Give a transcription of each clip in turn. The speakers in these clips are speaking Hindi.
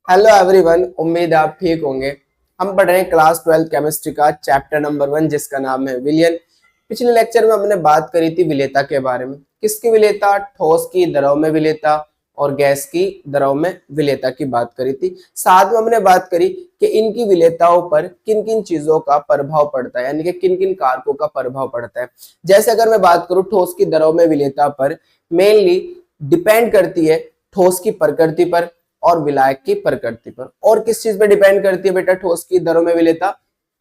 हेलो एवरीवन, उम्मीद है आप ठीक होंगे। हम पढ़ रहे हैं क्लास 12 केमिस्ट्री का चैप्टर नंबर 1 जिसका नाम है विलयन। पिछले लेक्चर में हमने बात करी थी विलेयता के बारे में। किसकी विलेयता? ठोस की द्रव में विलेयता और गैस की द्रव में विलेयता की बात करी थी। साथ में हमने बात करी कि इनकी विलेयताओं पर किन किन चीजों का प्रभाव पड़ता है, यानी कि किन किन कारकों का प्रभाव पड़ता है। जैसे अगर मैं बात करूं ठोस की द्रव में विलेयता पर, मेनली डिपेंड करती है ठोस की प्रकृति पर और विलायक की प्रकृति पर। और किस चीज पर डिपेंड करती है बेटा? ठोस की द्रव में विलेयता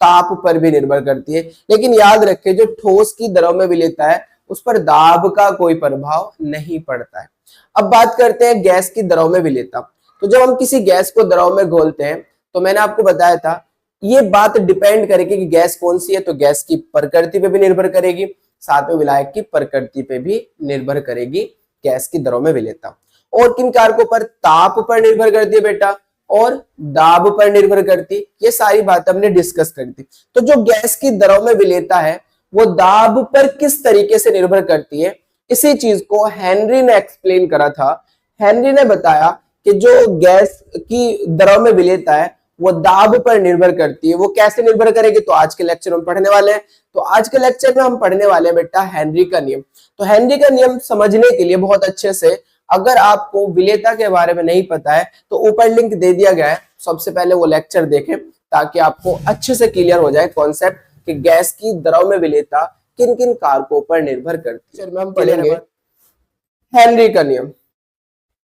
ताप पर भी निर्भर करती है। लेकिन याद रखें, जो ठोस की द्रव में विलेयता है उस पर दाब का कोई प्रभाव नहीं पड़ता है। अब बात करते हैं गैस की द्रव में विलेयता। तो जब हम किसी गैस को द्रव में घोलते हैं तो मैंने आपको बताया था ये बात डिपेंड करेगी कि गैस कौन सी है। तो गैस की प्रकृति पे भी निर्भर करेगी, साथ में विलायक की प्रकृति पे भी निर्भर करेगी गैस की द्रव में विलेयता। और किन कारकों पर? ताप पर निर्भर करती है बेटा और दाब पर निर्भर करती है। ये सारी बात हमने डिस्कस करी थी। तो जो गैस की द्रव में विलेयता है वो दाब पर किस तरीके से निर्भर करती है, इसी चीज को हेनरी ने एक्सप्लेन करा था। हेनरी ने बताया कि जो गैस की द्रव में विलेयता है वो दाब पर निर्भर करती है। वो कैसे निर्भर करेगी? तो आज के लेक्चर में पढ़ने वाले हैं। तो आज के लेक्चर में हम पढ़ने वाले हैं बेटा हेनरी का नियम। तो हेनरी का नियम समझने के लिए बहुत अच्छे से, अगर आपको विलेयता के बारे में नहीं पता है तो ऊपर लिंक दे दिया गया है, सबसे पहले वो लेक्चर देखें ताकि आपको अच्छे से क्लियर हो जाए कॉन्सेप्ट कि गैस की द्रव में विलेयता किन किन कारकों पर निर्भर करती है। हम पढ़ेंगे हेनरी का नियम।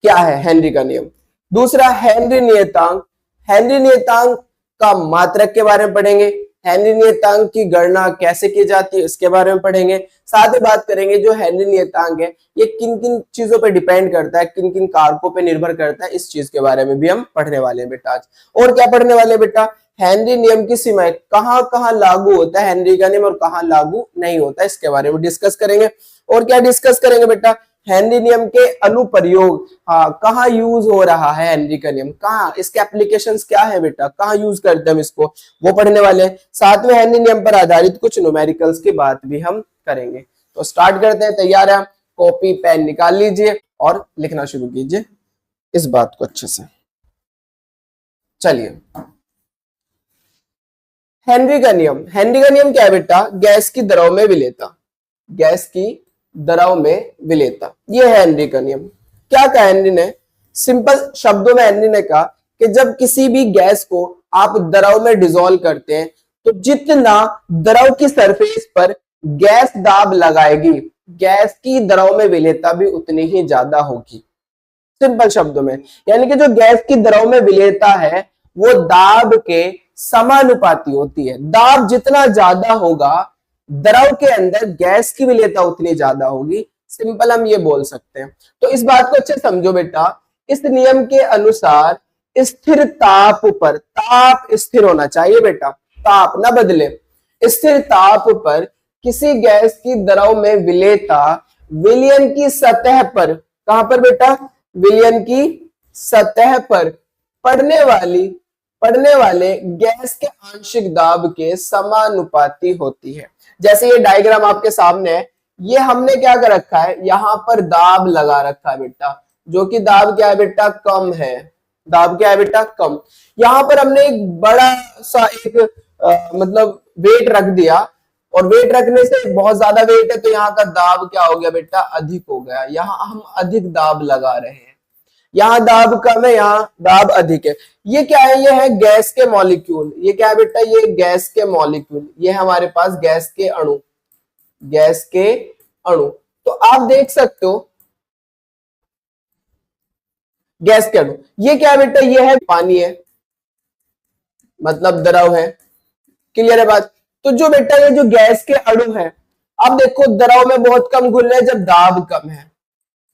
क्या है हेनरी का नियम? दूसरा हेनरी नियतांक। हेनरी नियतांक का मात्रक के बारे में पढ़ेंगे। हेनरी नियतांक की गणना कैसे की जाती है इसके बारे में पढ़ेंगे। साथ ही बात करेंगे जो हेनरी नियतांक है ये किन किन चीजों पर डिपेंड करता है, किन किन कारकों पर निर्भर करता है, इस चीज के बारे में भी हम पढ़ने वाले हैं बेटा आज। और क्या पढ़ने वाले हैं बेटा? हेनरी नियम की सीमाएं, कहां कहां लागू होता है हेनरी का नियम और कहां लागू नहीं होता है, इसके बारे में डिस्कस करेंगे। और क्या डिस्कस करेंगे बेटा? हेनरी नियम के अनुप्रयोग, कहाँ यूज हो रहा है हेनरी का नियम, कहाँ इसके एप्लीकेशंस क्या है बेटा, कहाँ यूज करते हैं हम इसको, वो पढ़ने वाले हैं। साथ में हेनरी नियम पर आधारित कुछ न्यूमेरिकल्स की बात भी हम करेंगे। तो स्टार्ट करते हैं। तैयार है? कॉपी पेन निकाल लीजिए और लिखना शुरू कीजिए इस बात को अच्छे से। चलिए, हेनरी का नियम। हेनरी का नियम क्या है बेटा? गैस की द्रव में विलेयता। गैस की द्रव में विलेयता, ये है हेनरी का नियम। क्या कहा हेनरी ने? सिंपल शब्दों में हेनरी ने कहा कि जब किसी भी गैस को आप द्रव में डिसॉल्व करते हैं तो जितना द्रव की सरफेस पर गैस दाब लगाएगी, गैस की द्रव में विलेयता भी उतनी ही ज्यादा होगी। सिंपल शब्दों में, यानी कि जो गैस की द्रव में विलेयता है वो दाब के समानुपाती होती है। दाब जितना ज्यादा होगा द्रव के अंदर गैस की विलेयता उतनी ज्यादा होगी। सिंपल हम ये बोल सकते हैं। तो इस बात को अच्छे समझो बेटा। इस नियम के अनुसार स्थिर ताप पर, ताप स्थिर होना चाहिए बेटा, ताप ना बदले, स्थिर ताप पर किसी गैस की द्रव में विलेयता विलयन की सतह पर, कहां पर बेटा? विलयन की सतह पर पड़ने वाले गैस के आंशिक दाब के समानुपाती होती है। जैसे ये डायग्राम आपके सामने है, ये हमने क्या कर रखा है, यहां पर दाब लगा रखा है बेटा, जो कि दाब क्या है बेटा? कम है। दाब क्या है बेटा? कम। यहां पर हमने एक बड़ा सा एक मतलब वेट रख दिया, और वेट रखने से बहुत ज्यादा वेट है तो यहाँ का दाब क्या हो गया बेटा? अधिक हो गया। यहाँ हम अधिक दाब लगा रहे हैं, यहाँ दाब कम है, यहाँ दाब अधिक है। ये क्या है? ये है गैस के मॉलिक्यूल। ये क्या है बेटा? ये गैस के मॉलिक्यूल। ये है हमारे पास गैस के अणु, गैस के अणु। तो आप देख सकते हो गैस के अणु। ये क्या है बेटा? ये है पानी है, मतलब द्रव है। क्लियर है बात? तो जो बेटा ये जो गैस के अणु है, अब देखो द्रव में बहुत कम घुल रहे हैं जब दाब कम है,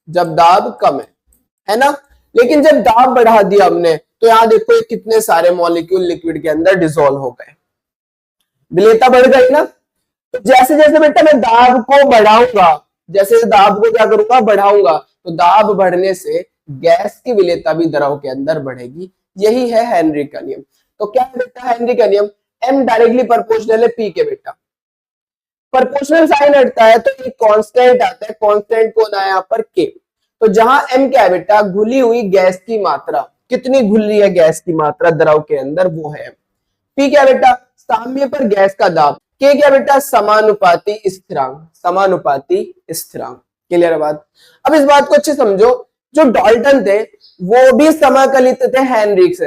जब दाब कम है ना। लेकिन जब दाब बढ़ा दिया हमने तो यहां देखो कितने सारे मॉलिक्यूल लिक्विड के अंदर डिसॉल्व हो गए, विलेयता बढ़ गई ना। तो जैसे जैसे बेटा मैं दाब को बढ़ाऊंगा, जैसे दाब को क्या करूंगा? बढ़ाऊंगा, तो दाब बढ़ने से गैस की विलेयता भी द्रव के अंदर बढ़ेगी। यही है हेनरी का नियम। तो क्या है बेटा हेनरी का नियम? एम डायरेक्टली प्रोपोर्शनल है पी के बेटा। प्रोपोर्शनल साइन हटता है तो एक कांस्टेंट आता है। कांस्टेंट कौन आया यहाँ पर? के। तो जहां एम क्या है बेटा? घुली हुई गैस की मात्रा, कितनी घुल रही है गैस की मात्रा द्रव के अंदर, वो है m। p क्या बेटा, साम्य पर गैस का दाब। k क्या बेटा, समानुपाती स्थिरांक, समानुपाती स्थिरांक। क्लियर है बात। अब इस बात को अच्छे समझो, जो डाल्टन थे वो भी समाकलित थे हेनरी से,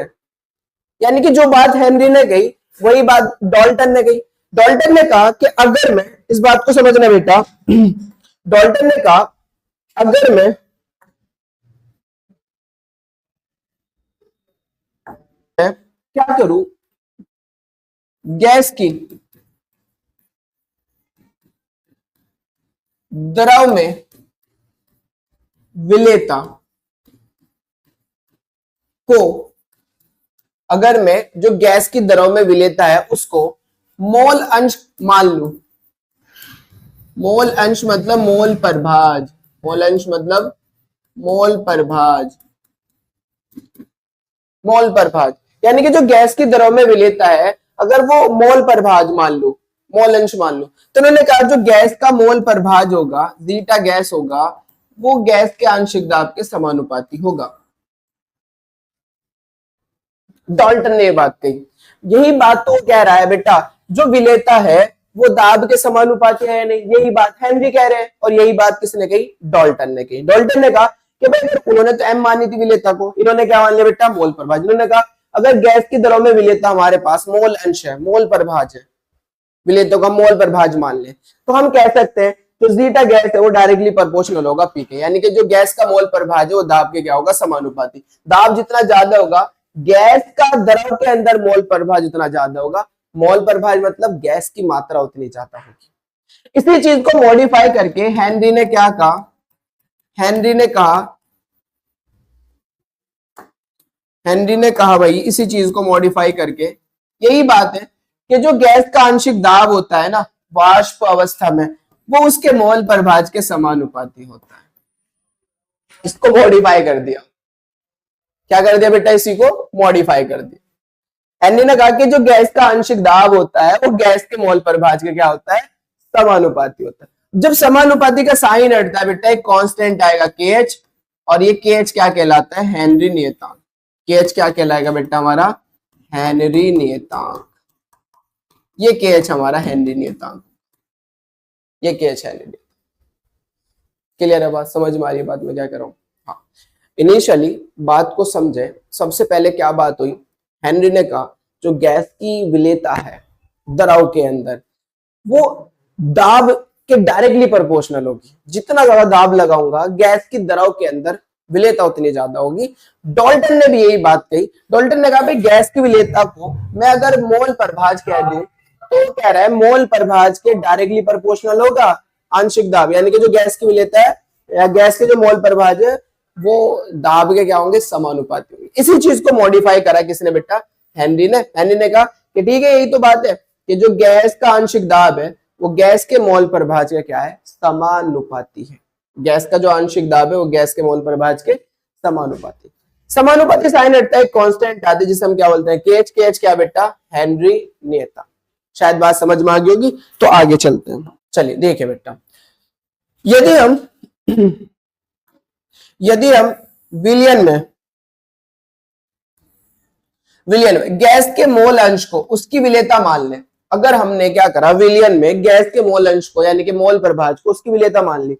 यानी कि जो बात हेनरी ने कही वही बात डाल्टन ने कही। डाल्टन ने कहा कि अगर मैं, इस बात को समझना बेटा, डाल्टन ने कहा अगर मैं क्या करूं, गैस की द्रव में विलेयता को, अगर मैं जो गैस की द्रव में विलेयता है उसको मोल अंश मान लूं, मोल अंश मतलब मोल प्रभाज, मोल अंश मतलब मोल प्रभाज, मोल प्रभाज, यानी कि जो गैस की द्रव में विलेयता है अगर वो मोल प्रभाज मान लो, मोल अंश मान लो, तो उन्होंने कहा जो गैस का मोल प्रभाज होगा, जीटा गैस होगा, वो गैस के आंशिक दाब के समानुपाती होगा। डाल्टन ने ये बात कही। यही बात तो कह रहा है बेटा, जो विलेयता है वो दाब के समानुपाती है या नहीं, यही बात हेनरी कह रहे हैं, और यही बात किसने कही, डाल्टन ने कही। डाल्टन ने कहा कि भाई उन्होंने तो एम मानी थी विलेयता को, इन्होंने क्या मान लिया बेटा, मोल प्रभाज। इन्होंने कहा अगर गैस की द्रव में विलेयता हमारे पास मोल अंश है, मोल प्रभाज है, विलेयता का मोल प्रभाज मान ले, तो हम कह सकते हैं जो जीटा गैस है वो डायरेक्टली प्रोपोर्शनल होगा पी के, यानी कि जो गैस का मोल प्रभाज है वो दाब के क्या होगा, समानुपाती। दाब जितना ज्यादा होगा, गैस का द्रव के अंदर मोल प्रभाज जितना ज्यादा होगा, मोल प्रभाज मतलब गैस की मात्रा उतनी ज्यादा होगी। इसी चीज को मॉडिफाई करके हेनरी ने क्या कहा, हेनरी ने कहा भाई, इसी चीज को मॉडिफाई करके यही बात है कि जो गैस का आंशिक दाब होता है ना वाष्प अवस्था में, वो उसके मोल प्रभाज के समानुपाती होता है। इसको मॉडिफाई कर दिया, क्या कर दिया बेटा, इसी को मॉडिफाई कर दिया। हेनरी ने कहा कि जो गैस का आंशिक दाब होता है वो गैस के मोल प्रभाज के क्या होता है, समानुपाती होता है। जब समानुपाती का साइन हटता है बेटा, एक कांस्टेंट आएगा KH, और ये KH क्या कहलाता है, हेनरी नियतांक। KH क्या कहलाएगा बेटा हमारा, हेनरी नियतांक। ये KH हमारा हेनरी नियतांक, ये KH हेनरी नियतांक। क्लियर है बात, समझ में आ रही है बात मैं क्या कर रहा हूं। हाँ, इनिशियली बात को समझे, सबसे पहले क्या बात हुई, हेनरी ने कहा जो गैस की विलेयता है द्रव के अंदर वो दाब के डायरेक्टली प्रोपोर्शनल होगी। जितना ज्यादा दाब लगाऊंगा गैस की द्रव के अंदर विलेयता उतनी ज्यादा होगी। डाल्टन ने भी यही बात कही। डाल्टन ने कहा भाई गैस की विलेयता को मैं अगर मोल प्रभाज कह दूं तो कह रहा है मोल प्रभाज के डायरेक्टली प्रोपोर्शनल होगा आंशिक दाब, यानी कि जो गैस की विलेयता है या गैस के जो मोल प्रभाज है वो दाब के क्या होंगे, समानुपाती होंगे। इसी चीज को मॉडिफाई करा किसने बेटा, हेनरी ने। हेनरी ने कहा कि ठीक है, यही तो बात है कि जो गैस का आंशिक दाब है वो गैस के मोल प्रभाज का क्या है, समानुपाती है। गैस का जो आंशिक दाब है वो गैस के मोल प्रभाज के समानुपाती। समानुपाती साइन हटता है, कांस्टेंट आते जिसे हम क्या बोलते हैं, KH। KH क्या बेटा, हेनरी नियतांक। शायद बात समझ में आ गई होगी, तो आगे चलते हैं। चलिए देखिए बेटा, यदि हम विलयन में गैस के मोल अंश को उसकी विलेयता मान लें, अगर हमने क्या करा विलयन में गैस के मोल अंश को यानी कि मोल प्रभाज को उसकी विलेयता मान ली,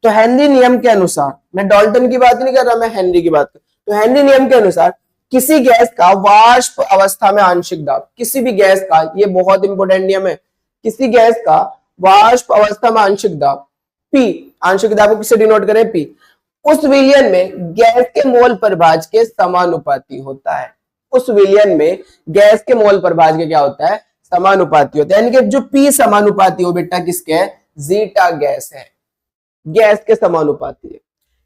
तो हेनरी नियम के अनुसार, मैं डाल्टन की बात नहीं कर रहा, मैं हेनरी की बात कर, तो हेनरी नियम के अनुसार किसी गैस का वाष्प अवस्था में आंशिक दाब, किसी भी गैस का, ये बहुत इंपॉर्टेंट नियम है, किसी गैस का वाष्प अवस्था में आंशिक दाब P, आंशिक दाब को किससे डिनोट करें, P, उस विलयन में गैस के मोल प्रभाज के समानुपाती होता है। उस विलयन में गैस के मोल प्रभाज के क्या होता है, समानुपाती होता है। यानी कि जो P समानुपाती हो बेटा किसके है, जीटा गैस है, गैस के समानुपाती है।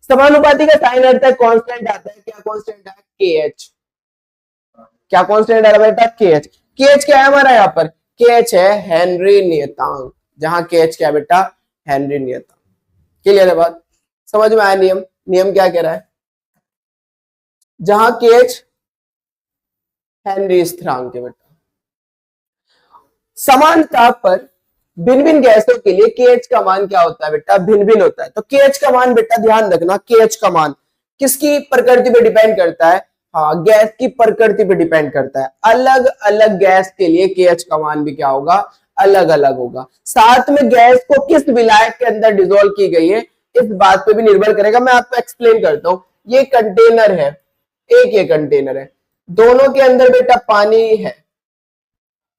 समानुपाती का साइन आता है, कांस्टेंट आता है, क्या कांस्टेंट है, KH। क्या कांस्टेंट आ रहा है बेटा, KH। KH क्या है हमारा यहाँ पर, KH है हेनरी नियतांक, जहां KH क्या बेटा, हेनरी नियतांक। क्लियर है बात, समझ में आया नियम, नियम क्या कह रहा है, जहां KH हेनरी स्थिरांक है बेटा। समान ताप पर भिन्न भिन्न गैसों के लिए KH का मान क्या होता है बेटा, भिन्न भिन्न होता है। तो KH का मान बेटा ध्यान रखना, KH का मान किसकी प्रकृति पे डिपेंड करता है, हाँ, गैस की प्रकृति पे डिपेंड करता है। अलग अलग गैस के लिए केएच का मान भी क्या होगा, अलग अलग होगा। साथ में गैस को किस विलायक के अंदर डिसोल्व की गई है इस बात पे भी निर्भर करेगा। मैं आपको एक्सप्लेन करता हूं। ये कंटेनर है, एक ये कंटेनर है, दोनों के अंदर बेटा पानी है,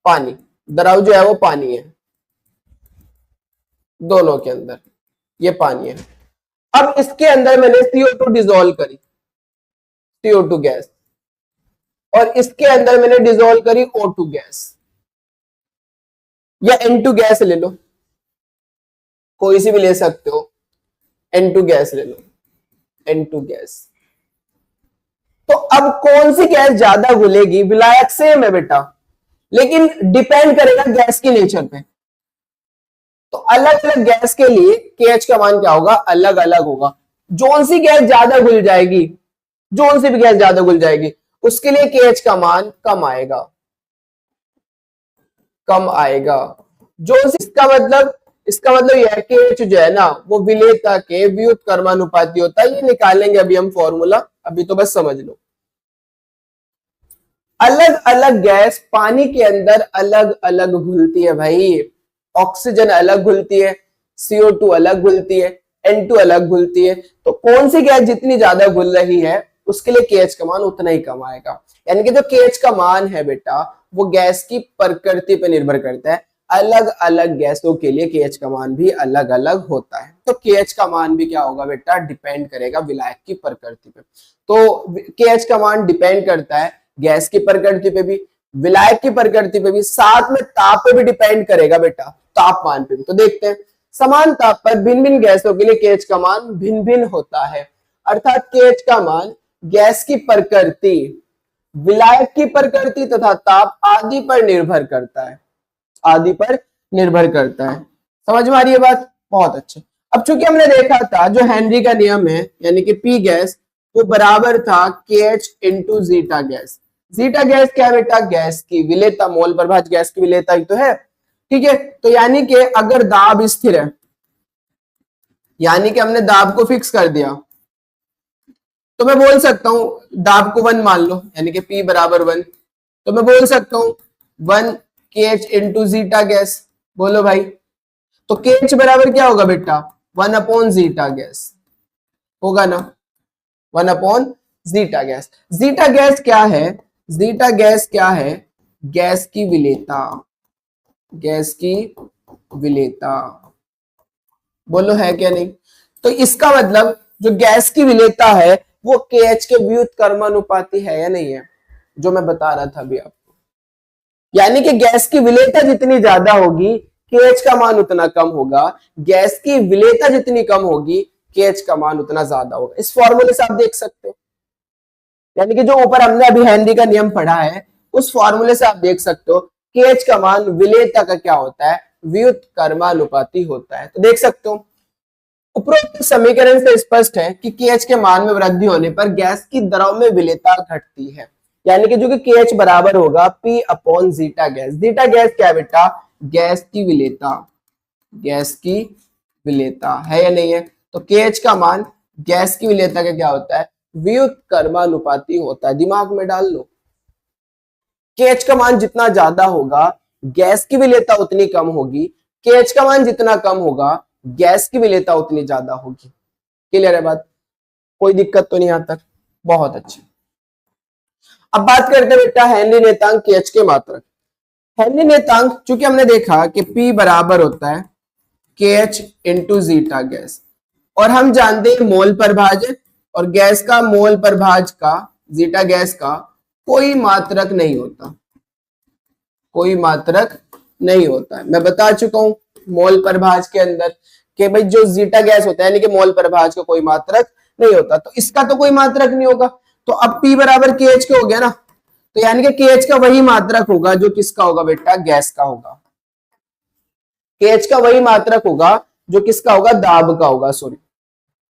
पानी द्रव जो है वो पानी है, दोनों के अंदर ये पानी है। अब इसके अंदर मैंने CO2 डिसोल्व करी, CO2 गैस, और इसके अंदर मैंने डिसोल्व करी O2 गैस या N2 गैस ले लो, कोई सी भी ले सकते हो, N2 गैस ले लो, N2 गैस। तो अब कौन सी गैस ज्यादा घुलेगी, विलायक सेम है बेटा, लेकिन डिपेंड करेगा गैस के नेचर पे। तो अलग अलग गैस के लिए केएच का मान क्या होगा, अलग अलग होगा। जोन सी गैस ज्यादा घुल जाएगी, जोन सी भी गैस ज्यादा घुल जाएगी, उसके लिए केएच का मान कम आएगा, कम आएगा। जोन सी, इसका मतलब यह है केएच जो है ना वो विलेयता के व्युत्क्रमानुपाती होता है। ये निकालेंगे अभी हम फॉर्मूला, अभी तो बस समझ लो। अलग अलग गैस पानी के अंदर अलग अलग घुलती है भाई। ऑक्सीजन अलग घुलती है, CO2 अलग घुलती है, N2 अलग घुलती है। तो कौन सी गैस जितनी ज्यादा घुल रही है उसके लिए केएच का मान उतना ही कम आएगा। यानी कि जो केएच का मान है बेटा वो गैस की प्रकृति पर निर्भर करता है। अलग अलग गैसों के लिए केएच का मान भी अलग अलग होता है। तो केएच का मान भी क्या होगा बेटा, डिपेंड करेगा विलायक की प्रकृति पे। तो केएच का मान डिपेंड करता है गैस की प्रकृति पे भी, विलायक की प्रकृति पे भी, साथ में ताप पे भी डिपेंड करेगा बेटा, तापमान पे भी। तो देखते हैं, समान ताप पर भिन्न भिन्न गैसों के लिए केएच का मान भिन्न भिन्न होता है। अर्थात केएच का मान गैस की प्रकृति, विलायक की प्रकृति तथा ताप आदि पर निर्भर करता है, आदि पर निर्भर करता है। समझ में आ रही है बात? बहुत अच्छे। अब चूंकि हमने देखा था जो हेनरी का नियम है, यानी कि पी गैस वो बराबर था KH into zeta gas. Zeta gas क्या बेटा, गैस की विलेयता, मोल प्रभाज गैस की विलेयता ही तो है, ठीक है। तो यानी कि अगर दाब स्थिर है, यानी कि हमने दाब को फिक्स कर दिया, तो मैं बोल सकता हूं दाब को 1 मान लो, यानी कि P बराबर 1, तो मैं बोल सकता हूं 1 KH इंटू जीटा गैस। बोलो भाई, तो KH बराबर क्या होगा बेटा, 1 अपॉन जीटा गैस होगा ना, 1 upon zeta gas. Zeta gas क्या है, जीटा गैस क्या है, गैस की विलेयता, गैस की विलेयता। बोलो है क्या नहीं? तो इसका मतलब जो गैस की विलेयता है वो KH के व्युत्क्रमानुपाती है या नहीं है, जो मैं बता रहा था अभी आपको। यानी कि गैस की विलेयता जितनी ज्यादा होगी KH का मान उतना कम होगा, गैस की विलेयता जितनी कम होगी KH का मान उतना ज्यादा होगा। इस फॉर्मूले से आप देख सकते हो, यानी कि जो ऊपर हमने अभी हेनरी का नियम पढ़ा है उस फॉर्मूले से आप देख सकते हो KH का मान विलेयता का क्या होता है, व्युत्क्रमानुपाती होता है। तो देख सकते हो उपरोक्त समीकरण से स्पष्ट है कि KH के मान में वृद्धि होने पर गैस की द्रव में विलेयता घटती है। यानी कि जो कि KH बराबर होगा P upon zeta gas. Zeta gas क्या है बेटा, गैस की विलेयता, गैस की विलेयता है या नहीं है। तो KH का मान गैस की विलेयता का क्या होता है, व्युत्क्रमानुपाती होता है। दिमाग में डाल लो, KH का मान जितना ज्यादा होगा गैस की विलेयता उतनी कम होगी, KH का मान जितना कम होगा गैस की विलेयता उतनी ज्यादा होगी। क्लियर है बात? कोई दिक्कत तो नहीं यहां तक? बहुत अच्छे। अब बात करते हैं बेटा हेनरी नेतांक KH के मात्रक। हेनरी नेतांक चूंकि हमने देखा कि P बराबर होता है KH इंटू जीटा गैस, और हम जानते हैं मोल प्रभाज, और गैस का मोल प्रभाज का, जीटा गैस का कोई मात्रक नहीं होता, कोई मात्रक नहीं होता है। मैं बता चुका हूं मोल प्रभाज के अंदर कि भाई जो जीटा गैस होता है यानी कि मोल प्रभाज का कोई मात्रक नहीं होता, तो इसका तो कोई मात्रक नहीं होगा। तो अब P बराबर KH के हो गया ना, तो यानी कि KH का वही मात्रक होगा जो किसका होगा बेटा, गैस का होगा। KH का वही मात्रक होगा जो किसका होगा, दाब का होगा, सॉरी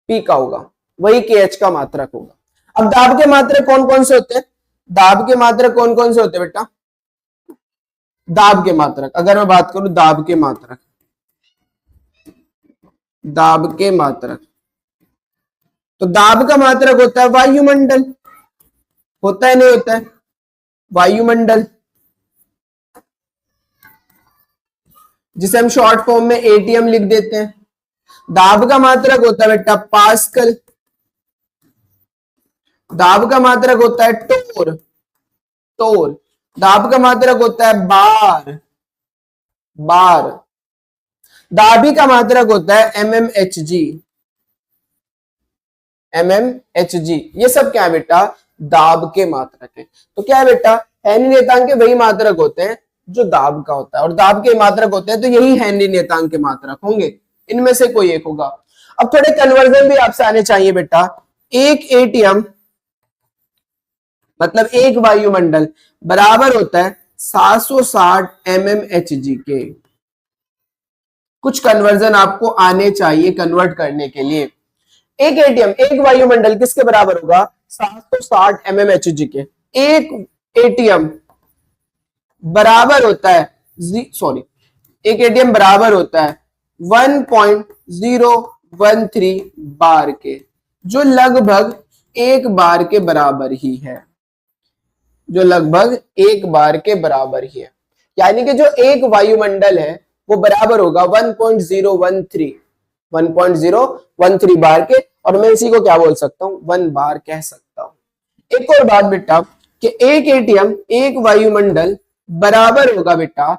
P का होगा, वही KH का मात्रक होगा। अब दाब के मात्रक कौन कौन से होते हैं, दाब के मात्रक कौन कौन से होते हैं बेटा, दाब के मात्रक अगर मैं बात करूं, दाब के मात्रक, दाब के मात्रक, तो दाब का मात्रक होता है वायुमंडल, होता है नहीं होता है? वायुमंडल, जिसे हम शॉर्ट फॉर्म में एटीएम लिख देते हैं। दाब का मात्रक होता है बेटा पास्कल, दाब का मात्रक होता है टोर, टोर, दाब का मात्रक होता है बार, बार, दाबी का मात्रक होता है mmHg, mmHg। ये सब क्या है बेटा? दाब के मात्रक है। तो क्या है बेटा? हेनरी नियतांक के वही मात्रक होते हैं जो दाब का होता है, और दाब के मात्रक होते हैं तो यही हेनरी नियतांक के मात्रक होंगे, इनमें से कोई एक होगा। अब थोड़े कन्वर्जन भी आपसे आने चाहिए बेटा। एक एटीएम मतलब एक वायुमंडल बराबर होता है 760 mmHg के। कुछ कन्वर्जन आपको आने चाहिए कन्वर्ट करने के लिए। एक एटीएम, एक वायुमंडल किसके बराबर होगा? 760 mmHg के। एक एटीएम बराबर होता है सॉरी एक एटीएम बराबर होता है 1.013 बार के, जो लगभग एक बार के बराबर ही है, जो लगभग एक बार के बराबर ही है। यानी कि जो एक वायुमंडल है वो बराबर होगा 1.013 बार के, और मैं इसी को क्या बोल सकता हूं? 1 बार कह सकता हूं। एक और बात बेटा कि एक एटीएम, एक वायुमंडल बराबर होगा बेटा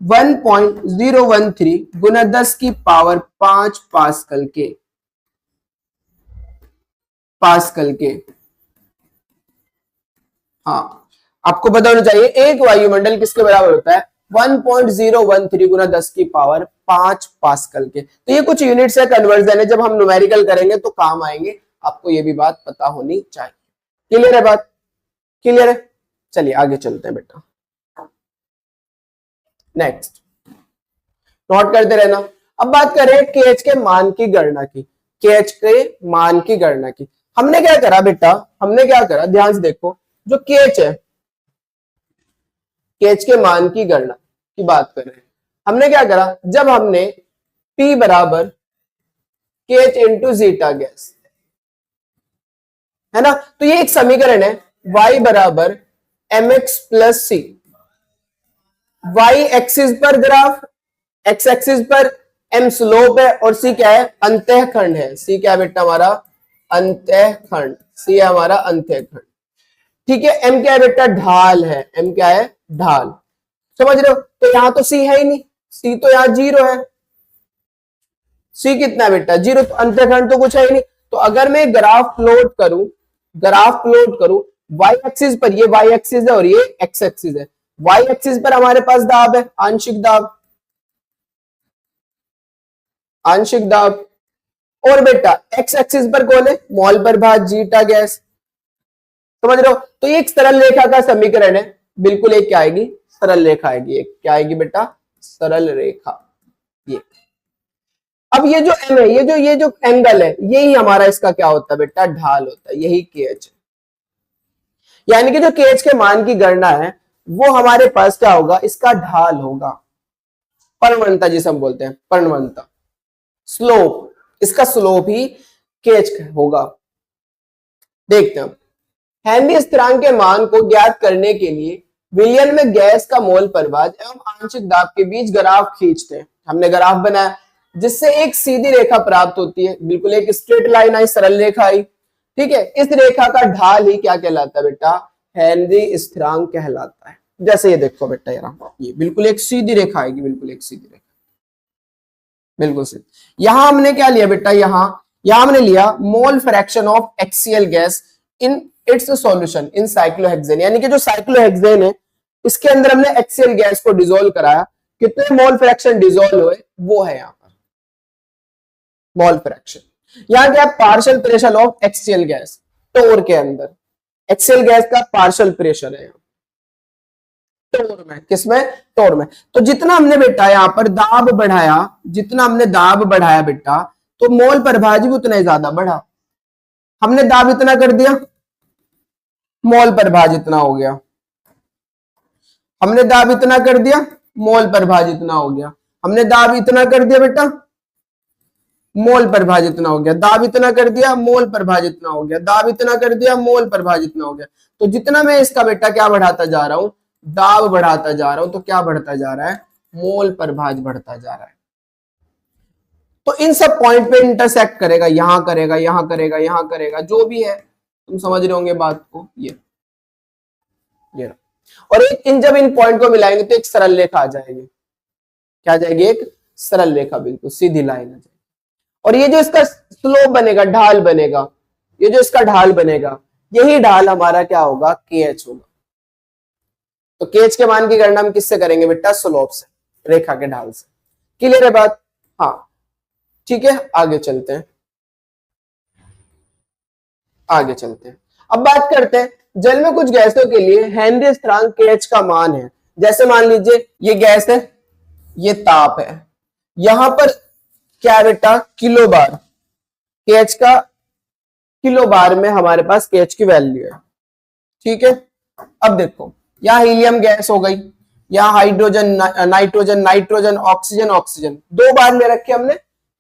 1.013 गुना 10 की पावर 5 पास्कल के, पास्कल के। हाँ, आपको पता होना चाहिए एक वायुमंडल किसके बराबर होता है? 1.013 गुना 10 की पावर 5 पास्कल के। तो ये कुछ यूनिट्स है, कन्वर्जन है, जब हम न्यूमेरिकल करेंगे तो काम आएंगे, आपको ये भी बात पता होनी चाहिए। क्लियर है बात? क्लियर है? चलिए आगे चलते हैं बेटा। नेक्स्ट नोट करते रहना। अब बात करें KH के मान की गणना की, KH के मान की गणना की। हमने क्या करा बेटा? हमने क्या करा, ध्यान से देखो। जो KH है, KH के मान की गणना की बात कर रहे हैं, हमने क्या करा? जब हमने P बराबर KH इंटू जीटा गैस, है ना, तो ये एक समीकरण है y बराबर mx प्लस सी। y एक्सिस पर ग्राफ, x एक्सिस पर m स्लोप है, और c क्या है? अंतःखंड है। c क्या है बेटा? हमारा अंतःखंड, c है हमारा अंतःखंड। ठीक है, m क्या है बेटा? ढाल है। m क्या है? ढाल। समझ रहे हो? तो यहां तो c है ही नहीं, c तो यहां 0 है। c कितना है बेटा? 0। तो अंतःखंड तो कुछ है ही नहीं। तो अगर मैं ग्राफ प्लॉट करूं, ग्राफ प्लॉट करूं, y एक्सिस पर, ये y एक्सिस है और ये x एक्सिस है। y एक्सिस पर हमारे पास दाब है, आंशिक दाब, आंशिक दाब, और बेटा x एक्सिस पर कौन है? मोल पर भाग जीटा गैस। समझ रहे हो? तो ये एक सरल रेखा का समीकरण है, बिल्कुल एक क्या आएगी? सरल रेखा आएगी। एक क्या आएगी बेटा? सरल रेखा। ये अब ये जो m है, ये जो एंगल है, यही हमारा इसका क्या होता है बेटा? ढाल होता है, यही KH है। यानी कि जो KH के मान की गणना है वो हमारे पास क्या होगा? इसका ढाल होगा, पर्णवंता जिसे हम बोलते हैं, पर्णवंता, स्लोप। इसका स्लोप ही KH होगा। देखते हैं हेनरी स्थिरांक के मान को ज्ञात करने के लिए विलयन में गैस का मोल प्रवाह एवं आंशिक दाब के बीच ग्राफ खींचते हैं। हमने ग्राफ बनाया जिससे एक सीधी रेखा प्राप्त होती है, बिल्कुल एक स्ट्रेट लाइन आई, सरल रेखा आई। ठीक है, इस रेखा का ढाल ही क्या कहलाता है बेटा? हेनरी स्थिरांक कहलाता है। जैसे ये देखो बेटा, ये बिल्कुल एक सीधी रेखा आएगी, बिल्कुल एक सीधी रेखा, बिल्कुल सीधी। यहां हमने क्या लिया बेटा? यहां हमने लिया mole fraction of axial gas in its solution in cyclohexane, यानी कि जो साइक्लोहेक्सेन है इसके अंदर हमने एक्सियल गैस को डिसॉल्व कराया। कितने मोल फ्रैक्शन डिसॉल्व हुए वो है यहां पर मोल फ्रैक्शन। यहां क्या? Partial pressure of axial gas, torr के अंदर एक्सियल गैस का पार्शियल प्रेशर है टोर में। किसमें? टोर में। तो जितना हमने बेटा यहां पर दाब बढ़ाया, जितना हमने दाब बढ़ाया बेटा, तो मोल प्रवाह भी उतना ही ज्यादा बढ़ा। हमने दाब इतना कर दिया, मोल प्रवाह जितना हो गया। हमने दाब इतना कर दिया, मोल प्रवाह जितना हो गया। हमने दाब इतना कर दिया बेटा, मोल पर भाज इतना हो गया, दाब इतना कर दिया, मोल पर भाज इतना हो गया, दाब इतना कर दिया, मोल पर भाज इतना हो गया। तो जितना मैं इसका बेटा क्या बढ़ाता जा रहा हूं, दाब बढ़ाता जा रहा हूं, तो क्या बढ़ता जा रहा है, मोल पर भाज बढ़ता जा रहा है। तो इन सब पॉइंट पे इंटरसेक्ट करेगा, यहां करेगा, यहां करेगा, यहां करेगा, जो भी है तुम समझ रहे होंगे बात को। ये और इन जब इन पॉइंट को मिलाएंगे तो एक सरल रेखा आ जाएगी। क्या आ जाएगी, एक सरल रेखा, बिल्कुल सीधी लाइन आ जाएगी। और ये जो इसका स्लोप बनेगा, ढाल बनेगा, ये जो इसका ढाल बनेगा, यही ढाल हमारा क्या होगा, KH होगा। तो KH के मान की गणना हम किससे करेंगे बेटा, स्लोप से, रेखा के ढाल से। क्लियर है बात? हाँ ठीक है, आगे चलते हैं, आगे चलते हैं। अब बात करते हैं जल में कुछ गैसों के लिए हेनरी स्थिरांक KH का मान है। जैसे मान लीजिए ये गैस है, ये ताप है, यहां पर क्या है बेटा, किलो बार, KH का किलो बार में हमारे पास KH की वैल्यू है। ठीक है, अब देखो यहां हीलियम गैस हो गई, यहां hydrogen, nitrogen, nitrogen, oxygen, oxygen, दो बार ले रखे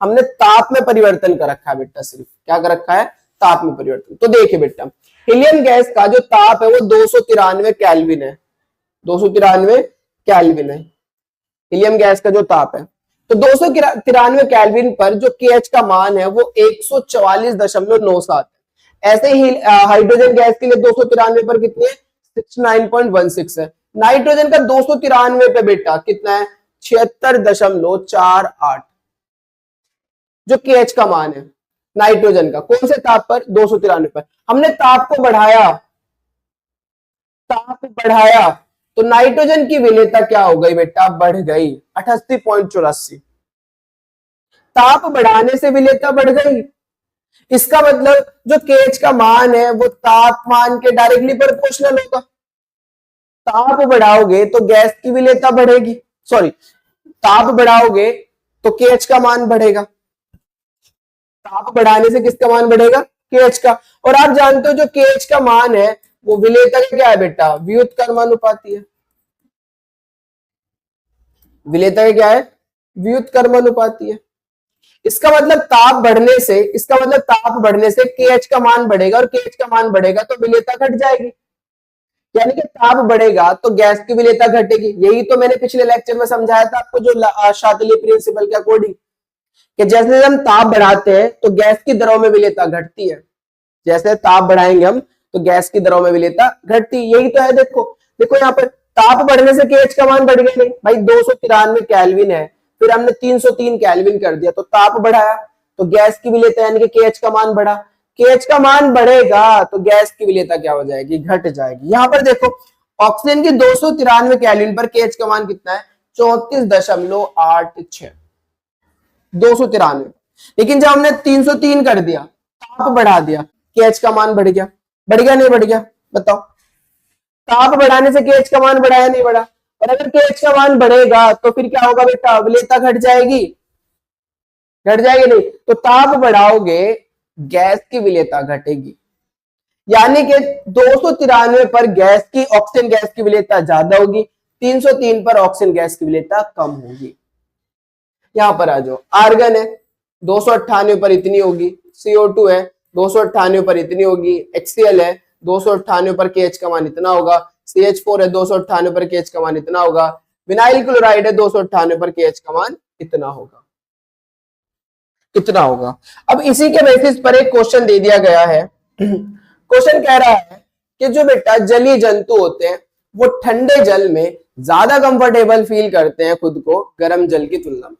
हमने ताप में परिवर्तन कर रखा है बेटा, सिर्फ क्या कर रखा है, ताप में परिवर्तन। तो देखिए बेटा, हीलियम गैस का जो ताप है वो 293 केल्विन है, 293 केल्विन है हीलियम गैस का जो ताप है। तो 293 केल्विन पर जो KH का मान है वो 144.97 है। ऐसे ही हाइड्रोजन गैस के लिए 293 पर कितनी है, 69.16 है। नाइट्रोजन का 293 पे बेटा कितना है, 76.48 जो KH का मान है नाइट्रोजन का। कौन से ताप पर, 293 पर। हमने ताप को बढ़ाया, ताप बढ़ाया तो नाइट्रोजन की विलेयता क्या हो गई बेटा, बढ़ गई 88.84। ताप बढ़ाने से विलेयता बढ़ गई, इसका मतलब जो KH का मान है वो तापमान के डायरेक्टली प्रोपोर्शनल होगा। ताप बढ़ाओगे तो गैस की विलेयता बढ़ेगी, सॉरी ताप बढ़ाओगे तो KH का मान बढ़ेगा, ताप बढ़ाने से किसका मान बढ़ेगा, KH का। और आप जानते हो जो KH का मान है वो विलेयता का क्या है बेटा, व्युत्क्रमानुपाती है। विलेयता का क्या है, व्युत्क्रमानुपाती है। इसका मतलब ताप बढ़ने से, इसका मतलब ताप बढ़ने से KH का मान बढ़ेगा, और KH का मान बढ़ेगा तो विलेयता घट जाएगी। यानी कि ताप बढ़ेगा तो गैस की विलेयता घटेगी। यही तो मैंने पिछले लेक्चर में समझाया था आपको, जो शातिली प्रिंसिपल के अकॉर्डिंग, कि जैसे हम ताप बढ़ाते हैं तो गैस की दरों में विलेयता घटती है, जैसे ताप बढ़ाएंगे हम तो गैस की दरों में विलेयता घटती, यही तो है। देखो देखो यहाँ पर ताप बढ़ने से KH का मान बढ़ गया, नहीं भाई 293 केल्विन है, फिर हमने 303 केल्विन कर दिया तो ताप बढ़ाया तो गैस की विलेयता यानी कि KH का मान बढ़ा। KH का मान बढ़ेगा तो गैस की विलेयता क्या हो जाएगी, घट जाएगी। यहां पर देखो ऑक्सीजन की 293 केल्विन पर KH का मान कितना है, 34.86, 293। लेकिन जब हमने 303 कर दिया, ताप बढ़ा दिया, KH का मान बढ़ गया, बढ़ गया नहीं बढ़ गया, बताओ। ताप बढ़ाने से KH का मान बढ़ाया नहीं बढ़ा, और अगर KH का मान बढ़ेगा तो फिर क्या होगा बेटा, विलेयता घट जाएगी, घट जाएगी नहीं। तो ताप बढ़ाओगे गैस की विलेयता घटेगी, यानी कि 293 पर गैस की, ऑक्सीजन गैस की विलेयता ज्यादा होगी, 303 पर ऑक्सीजन गैस की विलेयता कम होगी। यहां पर आ जाओ, आर्गन है 298 पर इतनी होगी, CO2 है 298 पर इतनी होगी, HCl है 298 पर KH का मान इतना होगा, CH4 है 298 पर KH का मान इतना होगा, विनाइल क्लोराइड है 298 पर KH का मान इतना होगा, इतना होगा। अब इसी के बेसिस पर एक क्वेश्चन दे दिया गया है। क्वेश्चन कह रहा है कि जो बेटा जलीय जंतु होते हैं वो ठंडे जल में ज्यादा कंफर्टेबल फील करते हैं खुद को गर्म जल की तुलना में।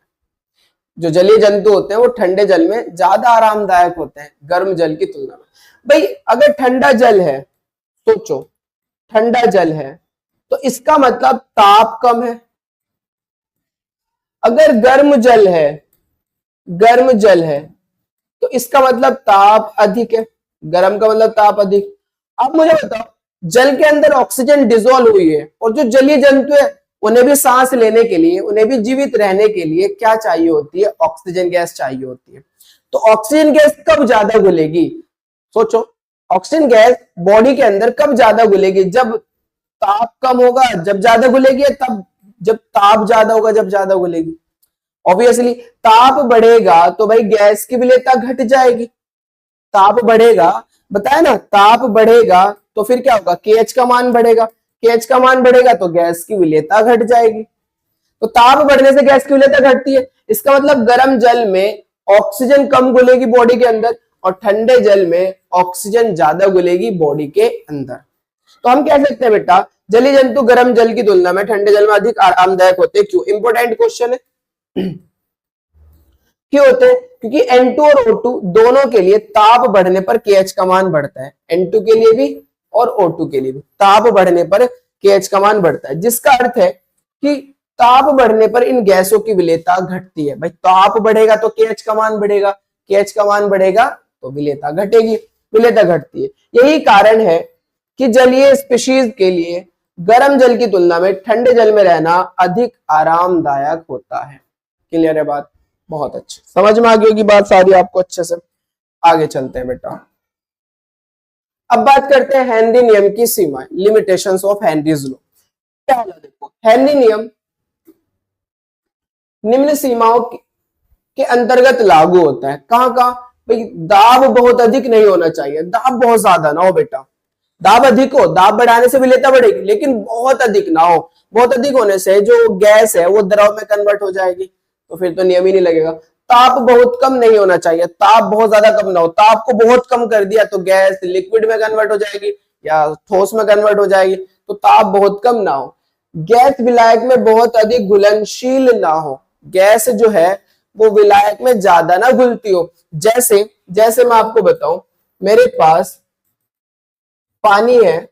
जो जलीय जंतु होते हैं वो ठंडे जल में ज्यादा आरामदायक होते हैं गर्म जल की तुलना में। भाई अगर ठंडा जल है, सोचो ठंडा जल है तो इसका मतलब ताप कम है। अगर गर्म जल है, गर्म जल है तो इसका मतलब ताप अधिक है, गर्म का मतलब ताप अधिक। अब मुझे बताओ, जल के अंदर ऑक्सीजन डिसॉल्व हुई है और जो जलीय जंतु है उन्हें भी सांस लेने के लिए, उन्हें भी जीवित रहने के लिए क्या चाहिए होती है, ऑक्सीजन गैस चाहिए होती है। तो ऑक्सीजन गैस कब ज्यादा घुलेगी, सोचो ऑक्सीजन गैस बॉडी के अंदर कब ज्यादा घुलेगी, जब ताप कम होगा जब ज्यादा घुलेगी, तब जब ताप ज्यादा होगा जब ज्यादा घुलेगी। ऑब्वियसली ताप बढ़ेगा तो भाई गैस की विलेयता घट जाएगी। ताप बढ़ेगा, बताया ना, ताप बढ़ेगा तो फिर क्या होगा, KH का मान बढ़ेगा, KH का मान बढ़ेगा तो गैस की विलेयता घट जाएगी। तो ताप बढ़ने से गैस की विलेयता घटती है। इसका मतलब गर्म जल में ऑक्सीजन कम घुलेगी बॉडी के अंदर और ठंडे जल में ऑक्सीजन ज्यादा घुलेगी बॉडी के अंदर। तो हम कह सकते हैं बेटा जलीय जंतु गर्म जल की तुलना में ठंडे जल में अधिक आरामदायक होते हैं। क्यों? इंपॉर्टेंट क्वेश्चन है। क्यों होते हैं? क्योंकि N2 और O2 दोनों के लिए ताप बढ़ने पर KH का मान बढ़ता है। N2 के लिए भी और O2 के लिए भी ताप बढ़ने पर KH का मान बढ़ता है, जिसका अर्थ है कि ताप बढ़ने पर इन गैसों की विलेयता घटती है। भाई ताप बढ़ेगा तो KH का मान बढ़ेगा, KH का मान बढ़ेगा तो विलेयता घटेगी, विलेयता घटती है। यही कारण है कि जलीय स्पीशीज के लिए गर्म जल की तुलना में ठंडे जल में रहना अधिक आरामदायक होता है। क्लियर है बात? बहुत अच्छी, समझ में आ गई होगी बात सारी आपको अच्छे से। आगे चलते हैं बेटा। अब बात करते हैं हेनरी नियम की सीमाएं, लिमिटेशंस ऑफ हेनरीज लॉ। क्या होला? देखो, हेनरी नियम निम्न सीमाओं के अंतर्गत लागू होता है। कहां कहां? भाई दाब बहुत अधिक नहीं होना चाहिए, दाब बहुत ज्यादा ना हो बेटा। दाब अधिक हो, दाब बढ़ाने से विलेयता बढ़ेगी, लेकिन बहुत अधिक ना हो। बहुत अधिक होने से जो गैस है वो द्रव में कन्वर्ट हो जाएगी, तो फिर तो नियम ही नहीं लगेगा। ताप बहुत कम नहीं होना चाहिए, ताप बहुत ज्यादा कम ना हो। ताप को बहुत कम कर दिया तो गैस लिक्विड में कन्वर्ट हो जाएगी या ठोस में कन्वर्ट हो जाएगी, तो ताप बहुत कम ना हो। गैस विलायक में बहुत अधिक घुलनशील ना हो, गैस जो है वो विलायक में ज्यादा ना घुलती हो। जैसे जैसे मैं आपको बताऊं, मेरे पास पानी है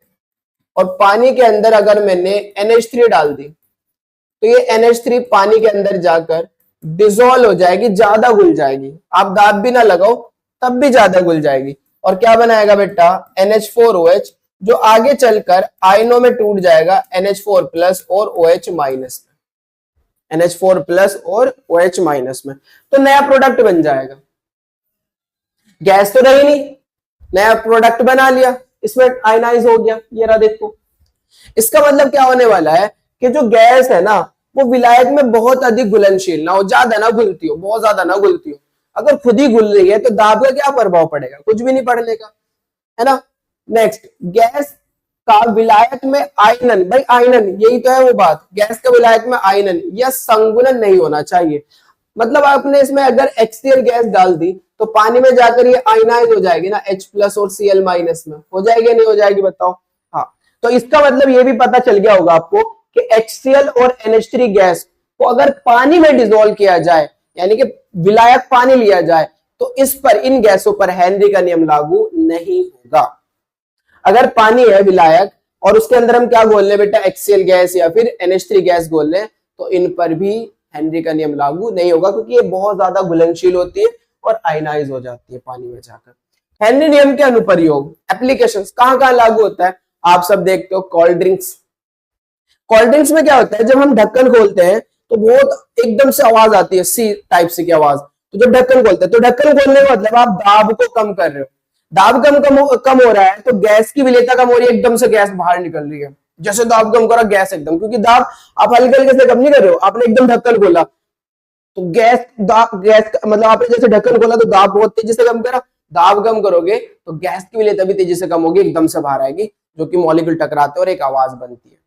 और पानी के अंदर अगर मैंने NH3 डाल दी तो ये NH3 पानी के अंदर जाकर डिसॉल्व हो जाएगी, ज्यादा घुल जाएगी। आप दाब भी ना लगाओ तब भी ज्यादा घुल जाएगी और क्या बनाएगा बेटा, NH4OH, जो आगे चलकर आयनों में टूट जाएगा NH4 प्लस और OH माइनस में, NH4 प्लस और OH माइनस में। तो नया प्रोडक्ट बन जाएगा। गैस तो रही नहीं, नया प्रोडक्ट बना लिया, इसमें आयनाइज हो गया। ये रहा देखो। इसका मतलब क्या होने वाला है कि जो गैस है ना वो विलायक में बहुत अधिक घुलनशील ना हो, ज्यादा ना घुलती हो, बहुत ज्यादा ना घुलती हो। अगर खुद ही घुल रही है तो दाब का क्या प्रभाव पड़ेगा? कुछ भी नहीं पड़ने का, है ना। नेक्स्ट, गैस का विलायक में आयनन, भाई आयनन यही तो है वो बात, गैस का विलायक में आयनन या संगुणन नहीं होना चाहिए। मतलब आपने इसमें अगर HCl गैस डाल दी तो पानी में जाकर ये आयनाइज हो जाएगी ना, H प्लस और Cl माइनस में हो जाएगी, नहीं हो जाएगी बताओ? हाँ, तो इसका मतलब ये भी पता चल गया होगा आपको कि HCl और NH3 गैस को अगर पानी में डिसॉल्व किया जाए, यानी कि विलायक पानी लिया जाए, तो इस पर, इन गैसों पर हेनरी का नियम लागू नहीं होगा। अगर पानी है विलायक और उसके अंदर हम क्या घोल लें बेटा, HCl गैस या फिर NH3 गैस घोल लें, तो इन पर भी हेनरी का नियम लागू नहीं होगा, क्योंकि ये बहुत ज्यादा घुलनशील होती है और आयनाइज हो जाती है पानी में जाकर। हेनरी नियम के अनुप्रयोग, एप्लीकेशंस कहां कहां लागू होता है? आप सब देखते हो कोल्ड ड्रिंक्स। कोल्ड ड्रिंक्स में क्या होता है, जब हम ढक्कन खोलते हैं तो बहुत एकदम से आवाज आती है, सी टाइप से की आवाज। तो जब ढक्कन खोलते हैं तो ढक्कन खोलने का मतलब आप दाब को कम कर रहे हो। दाब कम हो रहा है तो गैस की विलेयता कम हो रही है, एकदम से गैस बाहर निकल रही है। जैसे दाब कम करा, गैस एकदम, क्योंकि दाब आप हल्के हल्के से कम नहीं कर रहे हो, आपने एकदम ढक्कन खोला तो गैस मतलब आपने जैसे ढक्कन खोला तो दाब बहुत तेजी से कम करा। दाब कम करोगे तो गैस की विलेयता भी तेजी से कम होगी, एकदम से बाहर आएगी, जो कि मॉलिक्यूल टकराते हैं और एक आवाज बनती है।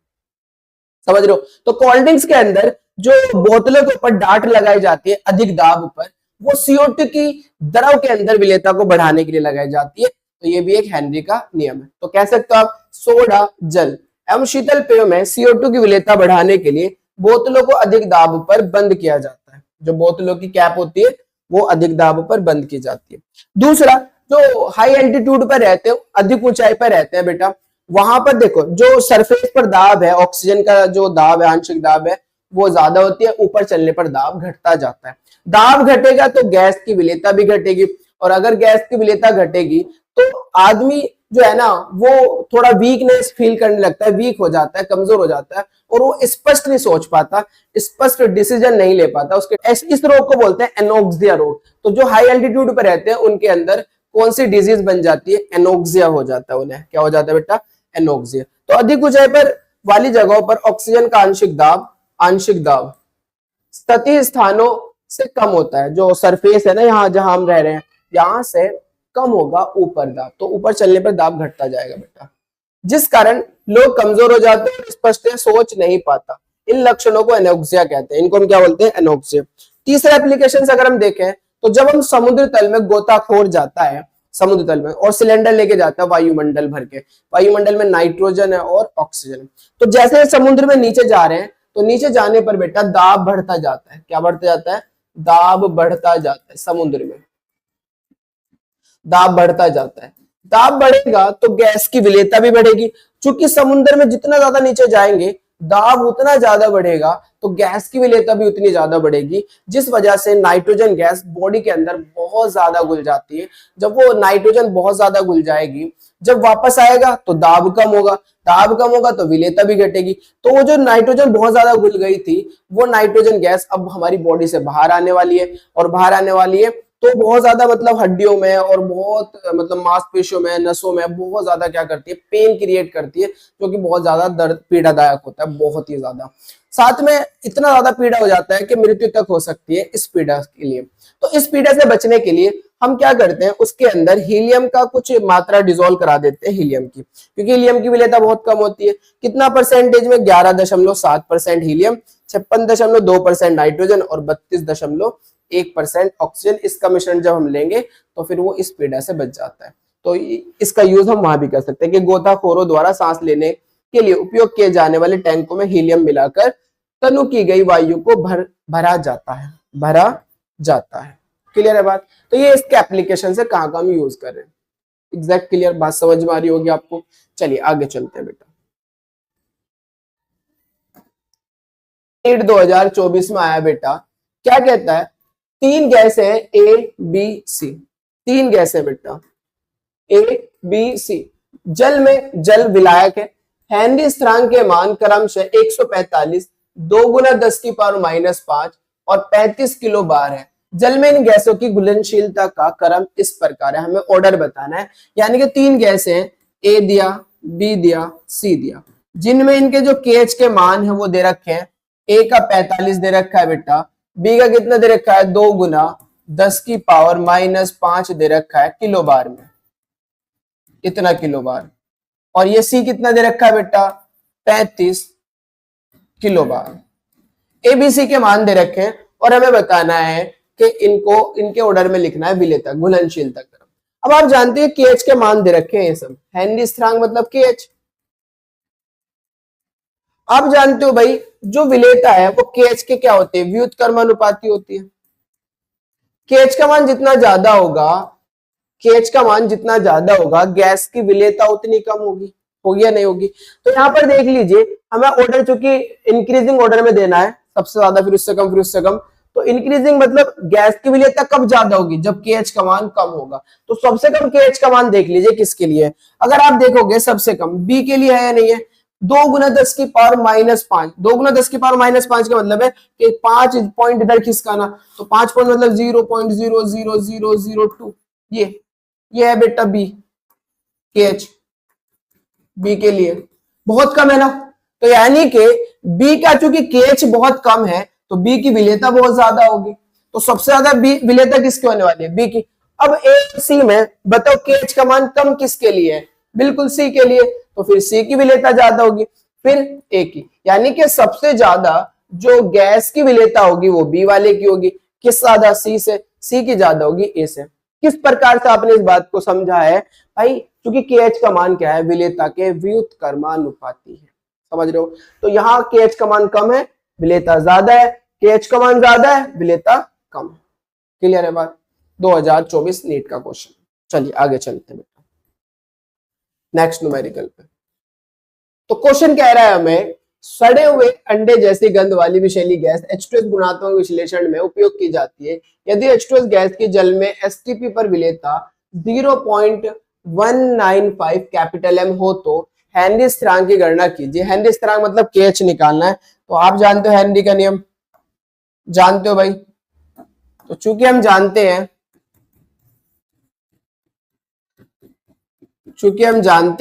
समझ रहे हो? तो कोल्ड ड्रिंक्स के अंदर जो बोतलों के ऊपर डाट लगाई जाती है अधिक दाब पर, वो CO2 की द्रव के अंदर विलेयता को बढ़ाने के लिए लगाई जाती है। तो ये भी एक हेनरी का नियम है। तो कह सकते हो आप, सोडा, जल एवं शीतल पेयों में CO2 की विलेयता बढ़ाने के लिए बोतलों को अधिक दाब पर बंद किया जाता है। जो बोतलों की कैप होती है वो अधिक दाब पर बंद की जाती है। दूसरा, जो हाई एल्टीट्यूड पर रहते हैं, अधिक ऊंचाई पर रहते हैं बेटा, वहां पर देखो जो सरफेस पर दाब है, ऑक्सीजन का जो दाब है, आंशिक दाब है, वो ज्यादा होती है, ऊपर चलने पर दाब घटता जाता है। दाब घटेगा तो गैस की विलेयता भी घटेगी, और अगर गैस की विलेयता घटेगी तो आदमी जो है ना वो थोड़ा वीकनेस फील करने लगता है, वीक हो जाता है, कमजोर हो जाता है, और वो स्पष्ट नहीं सोच पाता, स्पष्ट डिसीजन नहीं ले पाता। उसके इस रोग को बोलते हैं एनोक्सिया रोग। तो जो हाई एल्टीट्यूड पर रहते हैं उनके अंदर कौन सी डिजीज बन जाती है? एनोक्सिया हो जाता है उन्हें। क्या हो जाता है बेटा? एनोक्सिया। तो अधिक ऊंचाई पर वाली जगहों पर ऑक्सीजन का आंशिक दाब सतही स्थानों से कम होता है, जो सरफेस है ना यहाँ जहां हम रह रहे हैं यहाँ से कम होगा ऊपर दाब, तो ऊपर चलने पर दाब घटता जाएगा बेटा, जिस कारण लोग कमजोर हो जाते हैं, स्पष्ट सोच नहीं पाता। इन लक्षणों को एनोक्सिया कहते हैं, इनको हम क्या बोलते हैं, एनोक्सिया। तीसरा एप्लीकेशन अगर हम देखें तो जब हम समुद्र तल में गोताखोर जाता है समुद्र तल में और सिलेंडर लेके जाता है वायुमंडल भर के, वायुमंडल में नाइट्रोजन है और ऑक्सीजन है, तो जैसे समुद्र में नीचे जा रहे हैं तो नीचे जाने पर बेटा दाब बढ़ता जाता है। क्या बढ़ता जाता है, दाब बढ़ता जाता है, समुद्र में दाब बढ़ता जाता है। दाब बढ़ेगा तो गैस की विलेयता भी बढ़ेगी, क्योंकि समुद्र में जितना ज्यादा नीचे जाएंगे दाब उतना ज्यादा बढ़ेगा, तो गैस की विलेयता भी उतनी ज्यादा बढ़ेगी, जिस वजह से नाइट्रोजन गैस बॉडी के अंदर बहुत ज्यादा घुल जाती है। जब वो नाइट्रोजन बहुत ज्यादा घुल जाएगी, जब वापस आएगा तो दाब कम होगा, दाब कम होगा तो विलेयता भी घटेगी। तो वो जो नाइट्रोजन बहुत ज्यादा घुल गई थी, वो नाइट्रोजन गैस अब हमारी बॉडी से बाहर आने वाली है, और बाहर आने वाली है तो बहुत ज्यादा मतलब हड्डियों में और बहुत मतलब मांसपेशियों में, नसों में बहुत ज्यादा क्या करती है, पेन क्रिएट करती है, जो कि बहुत ज्यादा दर्द पीड़ादायक होता है, बहुत ही ज्यादा। साथ में इतना ज्यादा पीड़ा हो जाता है कि मृत्यु तक हो सकती है इस पीड़ा के लिए। तो इस पीड़ा से बचने के लिए हम क्या करते हैं, उसके अंदर हीलियम का कुछ मात्रा डिसॉल्व करा देते हैं हीलियम की, क्योंकि हीलियम की विलेयता बहुत कम होती है। कितना परसेंटेज में, 11.7% हीलियम, 56.2% नाइट्रोजन और 32.1% ऑक्सीजन। इसका मिश्रण जब हम लेंगे तो फिर वो इस पीड़ा से बच जाता है। तो इसका यूज हम वहां भी कर सकते हैं कि गोताखोरों द्वारा सांस लेने के लिए उपयोग किए जाने वाले टैंकों में हीलियम मिलाकर तनु की गई वायु को भरा जाता है। क्लियर है बात। तो ये इसके एप्लीकेशन से कहां हम यूज कर रहे हैं, एग्जैक्ट क्लियर बात समझ में आ रही होगी आपको। चलिए आगे चलते हैं बेटा। 2024 में आया बेटा, क्या कहता है, 3 गैस है ए बी सी, 3 गैस है बेटा ए बी सी। जल में जल विलायक है, हेनरी स्थिरांक के मान क्रमशः 145, 2 गुना 10⁻⁻5 और 35 किलो बार है। जल में इन गैसों की घुलनशीलता का क्रम इस प्रकार है, हमें ऑर्डर बताना है। यानी कि 3 गैस हैं, ए दिया, बी दिया, सी दिया, जिनमें इनके जो केएच के मान है वो दे रखे हैं। ए का 45 दे रखा है बेटा, बी का कितना दे रखा है, 2 गुना 10⁻⁻5 दे रखा है किलो बार में, इतना किलो बार। और ये सी कितना दे रखा है बेटा, 35 किलो बार। एबीसी के मान दे रखे हैं और हमें बताना है कि इनको इनके ऑर्डर में लिखना है विलेयता, घुलनशीलता क्रम। अब आप जानते हैं केएच के मान दे रखे हैं, ये सब हेनरी स्थिरांक मतलब केएच। आप जानते हो भाई जो विलेयता है वो केएच के क्या होते हैं, व्युत्क्रमानुपाती होती है। केएच का मान जितना ज्यादा होगा, केएच का मान जितना ज्यादा होगा, गैस की विलेयता उतनी कम होगी या नहीं होगी। तो यहां पर देख लीजिए, हमें ऑर्डर चूंकि इंक्रीजिंग ऑर्डर में देना है, सबसे ज्यादा फिर उससे कम फिर उससे कम। तो इंक्रीजिंग मतलब गैस की विलेयता कब ज्यादा होगी, जब केएच का मान कम होगा। तो सबसे कम केएच का मान देख लीजिए किसके लिए, अगर आप देखोगे सबसे कम बी के लिए है या नहीं है, 2 गुना 10⁻⁻5। 2 गुना 10⁻⁻5 का मतलब है कि 5 पॉइंट इधर खिसकाना, तो 5 पॉइंट मतलब 0.00002। ये है बेटा बी, केएच बी के लिए बहुत कम है ना। तो यानी कि बी का चूंकि केएच बहुत कम है तो बी की विलेयता बहुत ज्यादा होगी। तो सबसे ज्यादा बी विलेयता किसकी होने वाली है, बी की। अब ए सी में बताओ केएच का मान कम किसके लिए है, बिल्कुल सी के लिए, तो फिर सी की विलेयता ज्यादा होगी, फिर ए की। यानी कि सबसे ज्यादा जो गैस की विलेयता होगी वो बी वाले की होगी। किस ज्यादा, सी से, सी की ज्यादा होगी ए से। किस प्रकार से आपने इस बात को समझा है भाई, क्योंकि केएच का मान क्या है, विलेयता के व्युत्क्रमानुपाती है, समझ रहे हो। तो यहाँ केएच का मान कम है, विलेयता ज्यादा है, केएच का मान ज्यादा है, विलेयता कम है। क्लियर है बात। 2024 नीट का क्वेश्चन। चलिए आगे चलते हैं बेटा नेक्स्ट न्यूमेरिकल पे। तो क्वेश्चन कह रहा है हमें, सड़े हुए अंडे जैसी गंध वाली विषैली गैस H2S गुणात्मक विश्लेषण में उपयोग की जाती है। यदि H2S गैस की जल में एसटीपी पर विलेयता 0.195 कैपिटल एम हो तो हेनरी स्थिरांक की गणना कीजिए। हेनरी स्थिरांक मतलब केएच निकालना है। तो आप जानते हो हेनरी का नियम, जानते हो भाई। तो चूंकि हम जानते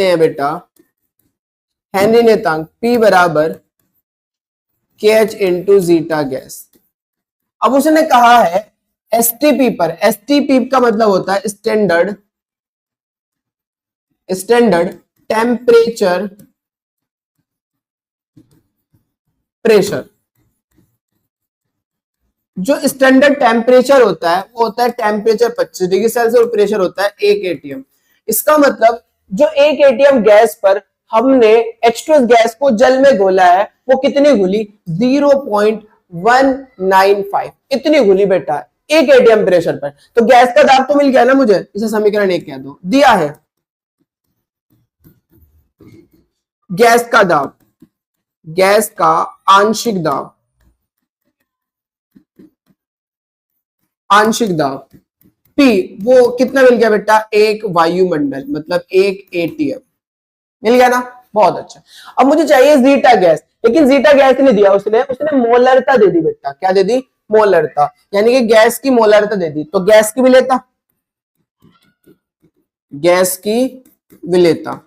हैं बेटा हेनरी नियतांक P बराबर KH इंटू जीटा गैस। अब उसने कहा है एसटीपी पर, एसटीपी का मतलब होता है स्टैंडर्ड टेम्परेचर प्रेशर। जो स्टैंडर्ड टेम्परेचर होता है वो होता है टेम्परेचर 25 डिग्री सेल्सियस और प्रेशर होता है 1 एटीएम। इसका मतलब जो 1 एटीएम गैस पर हमने H2S गैस को जल में घोला है वो कितनी घुली, 0.195 इतनी घुली बेटा 1 एटीएम प्रेशर पर। तो गैस का दाब तो मिल गया ना मुझे, इसे समीकरण 1 कह दो, दिया है गैस का दाब, गैस का आंशिक दाब, आंशिक दाब P वो कितना मिल गया बेटा, 1 वायुमंडल मतलब 1 एटीएम मिल गया ना, बहुत अच्छा। अब मुझे चाहिए जीटा गैस, लेकिन जीटा गैस नहीं दिया उसने मोलरता दे दी बेटा, क्या दे दी, मोलरता, यानी कि गैस की मोलरता दे दी। तो गैस की विलेयता, गैस की विलेयता,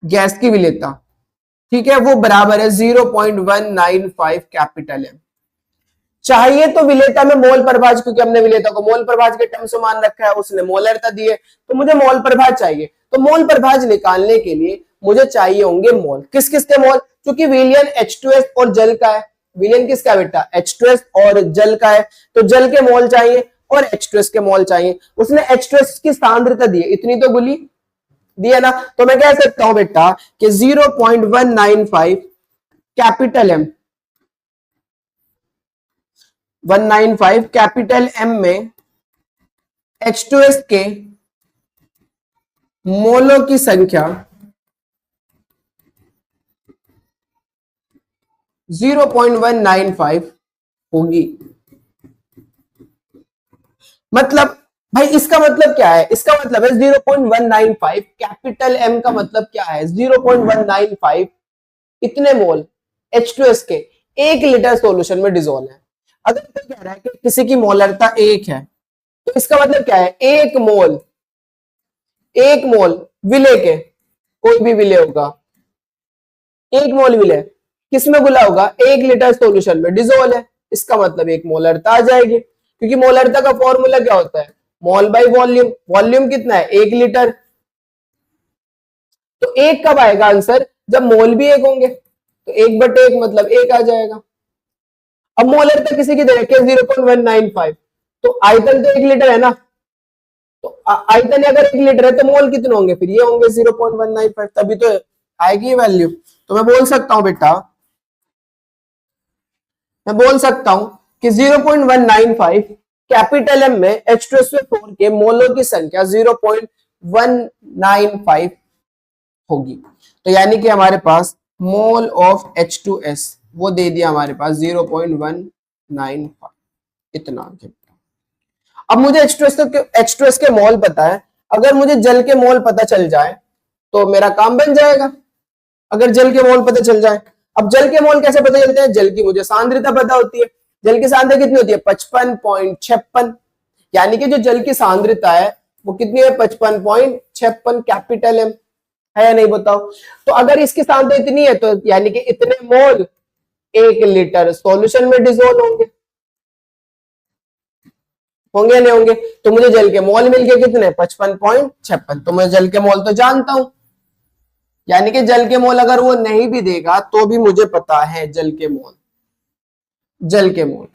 गैस की विलेयता ठीक है, वो बराबर है 0.195 कैपिटल एम। चाहिए तो विलेयता में मोल प्रभाज, क्योंकि हमने विलेयता को मोल प्रभाज के टर्म से मान रखा है, उसने मोलरता दी है, तो मुझे मोल प्रभाज चाहिए। तो मोल प्रभाज निकालने के लिए मुझे चाहिए होंगे मोल, किस किस के मोल, क्योंकि विलियन H2S और जल का है, विलियन किसका है बेटा, H2S और जल का है, तो जल के मोल चाहिए और H2S के मोल चाहिए। उसने H2S की सांद्रता दी है, इतनी तो गुली दिया ना, तो मैं कह सकता हूं बेटा कि 0.195 कैपिटल एम, 195 कैपिटल एम में H2S के मोलों की संख्या 0.195 होगी। मतलब भाई इसका मतलब क्या है, इसका मतलब है 0.195 कैपिटल एम का मतलब क्या है, 0.195 इतने मोल H2S के 1 लीटर सॉल्यूशन में डिसॉल्व है। अगर कोई कह रहा है कि किसी की मोलरता 1 है, तो इसका मतलब क्या है, 1 मोल, 1 मोल विले के, कोई भी विले होगा, 1 मोल विले किसमें घुला होगा, 1 लीटर सॉल्यूशन में डिसॉल्व है, इसका मतलब 1 मोलरता आ जाएगी, क्योंकि मोलरता का फॉर्मूला क्या होता है, मोल बाई वॉल्यूम, वॉल्यूम कितना है 1 लीटर। तो 1 कब आएगा आंसर, जब मोल भी 1 होंगे, तो 1/1 मतलब 1 आ जाएगा। अब मोलरता किसी की दे 0.195, तो आयतन तो 1 लीटर है ना, तो आयतन अगर 1 लीटर है तो मोल कितने होंगे, फिर ये होंगे 0.195, तभी तो आएगी वैल्यू। तो मैं बोल सकता हूं बेटा, मैं बोल सकता हूं कि 0.195 कैपिटल एम में H2SO4 के मोलों की संख्या 0.195 होगी। तो यानी कि हमारे पास मोल ऑफ H2S वो दे दिया हमारे पास 0.195 इतना। अब मुझे H2S के मोल पता है, अगर मुझे जल के मोल पता चल जाए तो मेरा काम बन जाएगा। अगर जल के मोल पता चल जाए, अब जल के मोल कैसे पता चलते हैं, जल की मुझे सांद्रता पता होती है, जल की सांद्रता कितनी होती है 55.56, यानी कि जो जल की सांद्रता है वो कितनी है 55.56 कैपिटल एम है या नहीं बताओ। तो अगर इसकी सांद्रता इतनी है तो यानी कि इतने मोल 1 लीटर सॉल्यूशन में डिसॉल्व होंगे, होंगे नहीं होंगे। तो मुझे जल के मोल मिल गए कितने 55.56, तो मैं जल के मोल तो जानता हूं, यानी कि जल के मोल अगर वो नहीं भी देगा तो भी मुझे पता है जल के मोल, जल के मोल,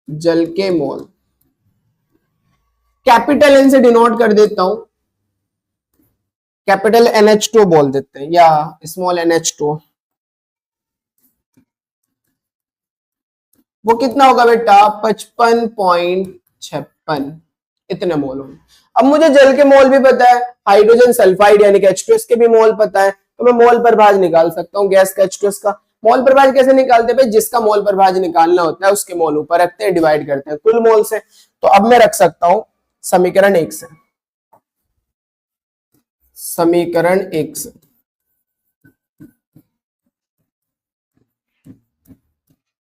जल के मोल कैपिटल एन से डिनोट कर देता हूं, कैपिटल NH2 बोल देते हैं या स्मॉल NH2, वो कितना होगा बेटा 55.56 इतने मोल होंगे। अब मुझे जल के मोल भी पता है, हाइड्रोजन सल्फाइड यानी कि H2S के भी मोल पता है, तो मैं मोल प्रभाज निकाल सकता हूं गैस का H2S का। मोल प्रभाज कैसे निकालते हैं भाई, जिसका मोल प्रभाज निकालना होता है उसके मोल ऊपर रखते हैं, डिवाइड करते हैं कुल मोल से। तो अब मैं रख सकता हूं समीकरण 1 से, समीकरण 1 से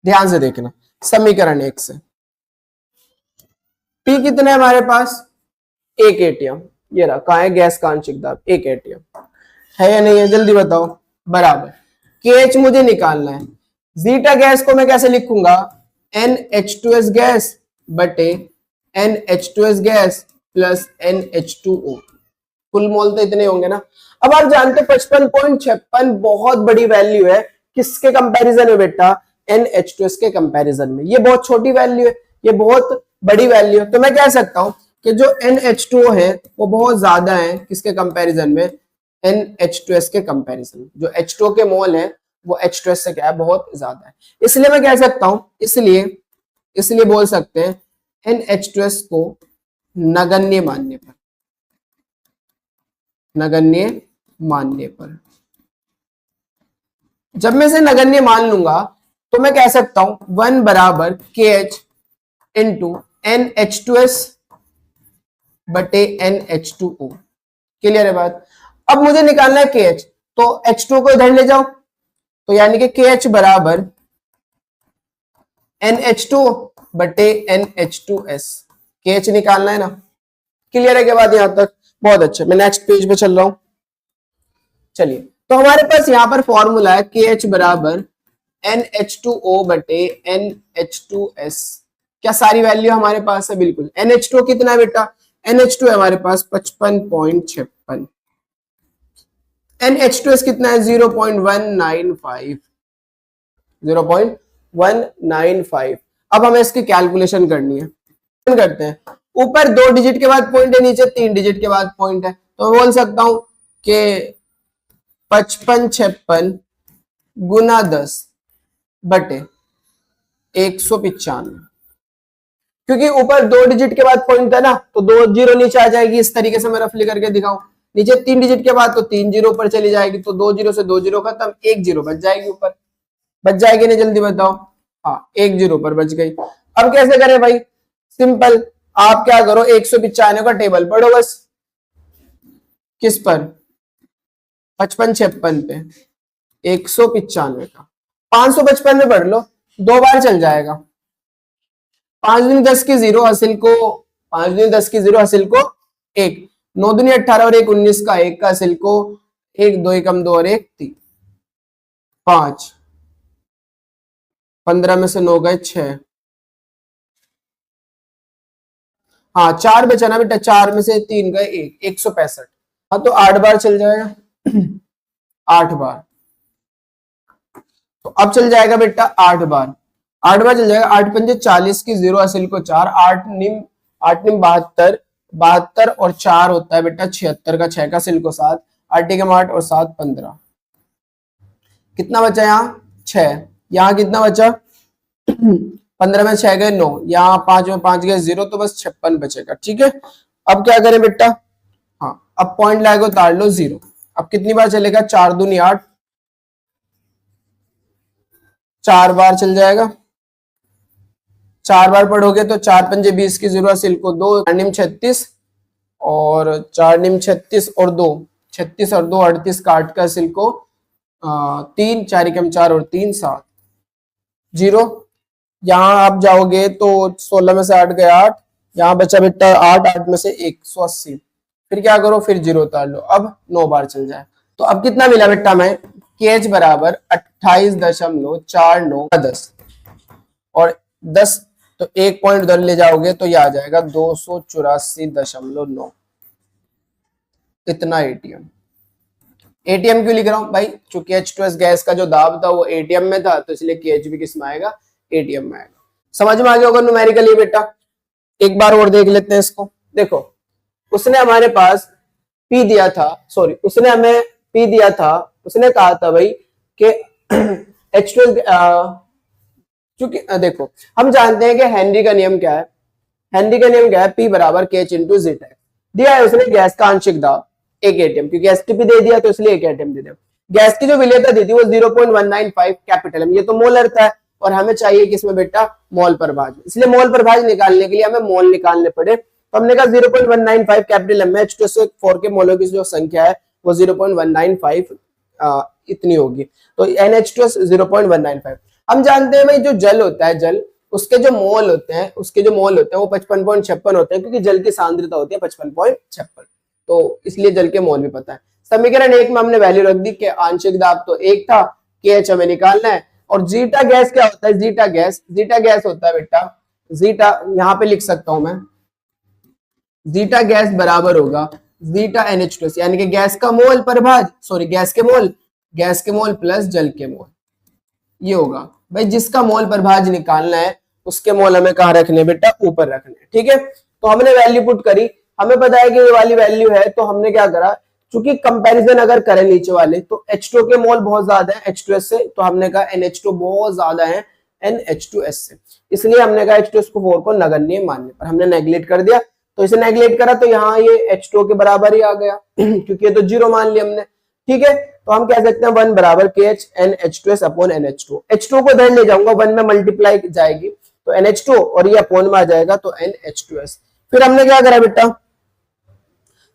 ध्यान से देखना, समीकरण 1 से P कितने हमारे पास 1 एटीएम, ये रहा, कहां है गैस का आंशिक दाब 1 एटीएम है या नहीं है, जल्दी बताओ, बराबर KH मुझे निकालना है। जीटा गैस को मैं कैसे लिखूंगा, NH2S गैस बटे NH2S गैस प्लस NH2O। कुल मोल तो इतने होंगे ना। अब आप जानते हो 55.56 बहुत बड़ी वैल्यू है, किसके कंपैरिजन में बेटा, NH2S के कंपैरिजन में। ये बहुत छोटी वैल्यू है, ये बहुत बड़ी वैल्यू है। तो मैं कह सकता हूं कि जो NH2O है वो बहुत ज्यादा है किसके कंपैरिजन में, NH2S के कंपैरिजन में। जो H2O के मोल है वो H2S से क्या है, बहुत ज्यादा है। इसलिए मैं कह सकता हूं, इसलिए बोल सकते हैं NH2S को नगण्य मानने पर जब मैं इसे नगण्य मान लूंगा तो मैं कह सकता हूं 1 बराबर KH इंटू NH2S बटे NH2O। क्लियर है बात। अब मुझे निकालना है KH, तो H2O को इधर ले जाओ, तो यानी कि KH बराबर NH2 बटे NH2S। KH निकालना है ना। क्लियर है क्या बात यहां तक, बहुत अच्छा। मैं नेक्स्ट पेज पे चल रहा हूं। चलिए, तो हमारे पास यहां पर फॉर्मूला है KH बराबर NH2O बटे NH2S। क्या सारी वैल्यू हमारे पास है, बिल्कुल। NH2 कितना है बेटा, NH2 है हमारे पास 55.56। NH2S कितना है 0.195। अब हमें इसकी कैलकुलेशन करनी है, करते हैं। ऊपर 2 डिजिट के बाद पॉइंट है, नीचे 3 डिजिट के बाद पॉइंट है, तो मैं बोल सकता हूं कि 5556 गुना 10 बटे 195। क्योंकि ऊपर 2 डिजिट के बाद पॉइंट है ना, तो 2 जीरो नीचे आ जाएगी। इस तरीके से मैं रफली करके दिखाऊं। नीचे 3 डिजिट के बाद तो 3 जीरो ऊपर चली जाएगी, तो 2 जीरो से 2 जीरो खत्म, 1 जीरो बच जाएगी ऊपर। बच जाएगी नहीं, जल्दी बताओ। हाँ, 1 जीरो ऊपर बच गई। अब कैसे करें भाई, सिंपल। आप क्या करो, 195 का टेबल पढ़ो बस। किस पर, 5556 पे 195 का 555 में पढ़ लो, 2 बार चल जाएगा। 5 दूनी 10 की 0 हासिल को 5 दूनी 10 की 0 हासिल को 1, 9 दूनी 18 और 1 19 का 1 का हासिल को 1, 2 एकम 2 और 1 3, 5, 15 में से 9 गए 6, हाँ 4 बचा ना बेटा, 4 में से 3 गए 1, 165। हाँ तो 8 बार चल जाएगा 8 बार। तो अब चल जाएगा बेटा 8 बार, 8 बार चल जाएगा। 8 पंजे 40 की 0 हासिल को 4, 8 निम 72, 72 और 4 होता है बेटा 76 का, 6 का सिल को 7, 8 एकम 8 और 7 15। कितना बचा यहाँ 6, यहाँ कितना बचा 15 में 6 गए 9, यहाँ 5 में 5 गए 0, तो बस 56 बचेगा। ठीक है, अब क्या करें बेटा, हाँ अब पॉइंट लाएगा उतार लो 0। अब कितनी बार चलेगा, 4 दूनी 8, 4 बार चल जाएगा। 4 बार पढ़ोगे तो 4 पंजे 20 की 0 हासिल को 2, 4 निम 36 और 4 निम 36 और 2, 36 और 2 38 का 8 का हासिल को 3, 4 एकम 4 और 3 7, 0। यहाँ आप जाओगे तो 16 में से 8 गए 8, यहाँ बचा बेटा 8, 8 में से 180। फिर क्या करो, फिर 0 उतार लो। अब 9 बार चल जाए। तो अब कितना मिला बेटा में, KH बराबर 28.4910 और 10, तो 1 पॉइंट उधर ले जाओगे तो यह आ जाएगा 284.9। इतना एटीएम क्यों लिख रहा हूं भाई, चूंकि H2S गैस का जो दाब था वो एटीएम में था, तो इसलिए KH भी किस में आएगा, एटीएम में आएगा। समझ में आ गया होगा न्यूमेरिकली बेटा। एक बार और देख लेते हैं इसको। देखो, उसने हमारे पास P दिया था, सॉरी उसने हमें P दिया था, उसने कहा था भाई कि H2S, चूंकि देखो हम जानते हैं कि हेनरी का नियम क्या है, हेनरी का नियम क्या है, P बराबर KH इंटू जीटा दिया है उसने। गैस का आंशिक दाब 1 एटीएम, क्योंकि एसटीपी दे दिया तो इसलिए 1 एटीएम दे दिया। गैस की जो विलेयता दी थी वो 0.195 कैपिटल एम, ये तो मोलर था और हमें चाहिए किसमें बेटा, मोल पर भाज। इसलिए मोल पर भाज निकालने के लिए हमें मोल निकालने पड़े, तो हमने कहा 0.195 कैपिटल एम में H2SO4 के मोलों की जो संख्या है वो 0.195 इतनी होगी, तो NH2S 0.195। हम जानते हैं भाई जो जल होता है, जल उसके जो मोल होते हैं वो 55.56 होते हैं, क्योंकि जल की सांद्रता होती है 55.56, तो इसलिए जल के मोल भी पता है। समीकरण 1 में हमने वैल्यू रख दी कि आंशिक दाब तो 1 था, KH हमें निकालना है। और जीटा गैस क्या होता है? जीटा गैस होता है बेटा, जीटा यहां पे लिख सकता हूं मैं, जीटा गैस बराबर होगा जीटा NH2, यानी कि गैस का मोल प्रभाज, सॉरी गैस के मोल प्लस जल के मोल, ये होगा भाई। जिसका मोल प्रभाज निकालना है उसके मोल हमें कहाँ रखने बेटा? ऊपर रखने। ठीक है, तो हमने वैल्यू पुट करी, हमें पता है कि ये वाली वैल्यू है, तो हमने क्या करा, चूंकि कंपैरिजन अगर करें नीचे वाले तो H2 के मोल बहुत ज्यादा है H2S से, तो हमने कहा NH2 बहुत ज्यादा है NH2S से, इसलिए हमने कहा H2SO4 को नगण्य मानने पर हमने नेग्लेक्ट कर दिया। तो इसे नेग्लेक्ट करा तो यहाँ ये H2 के बराबर ही आ गया क्योंकि ये तो जीरो मान लिया हमने। ठीक है, तो हम कह सकते हैं 1 बराबर KH NH2S upon NH2। H2 को इधर ले जाऊंगा, 1 में मल्टीप्लाई जाएगी तो NH2 और ये अपॉन में आ जाएगा तो NH2S। फिर हमने क्या करा बेटा?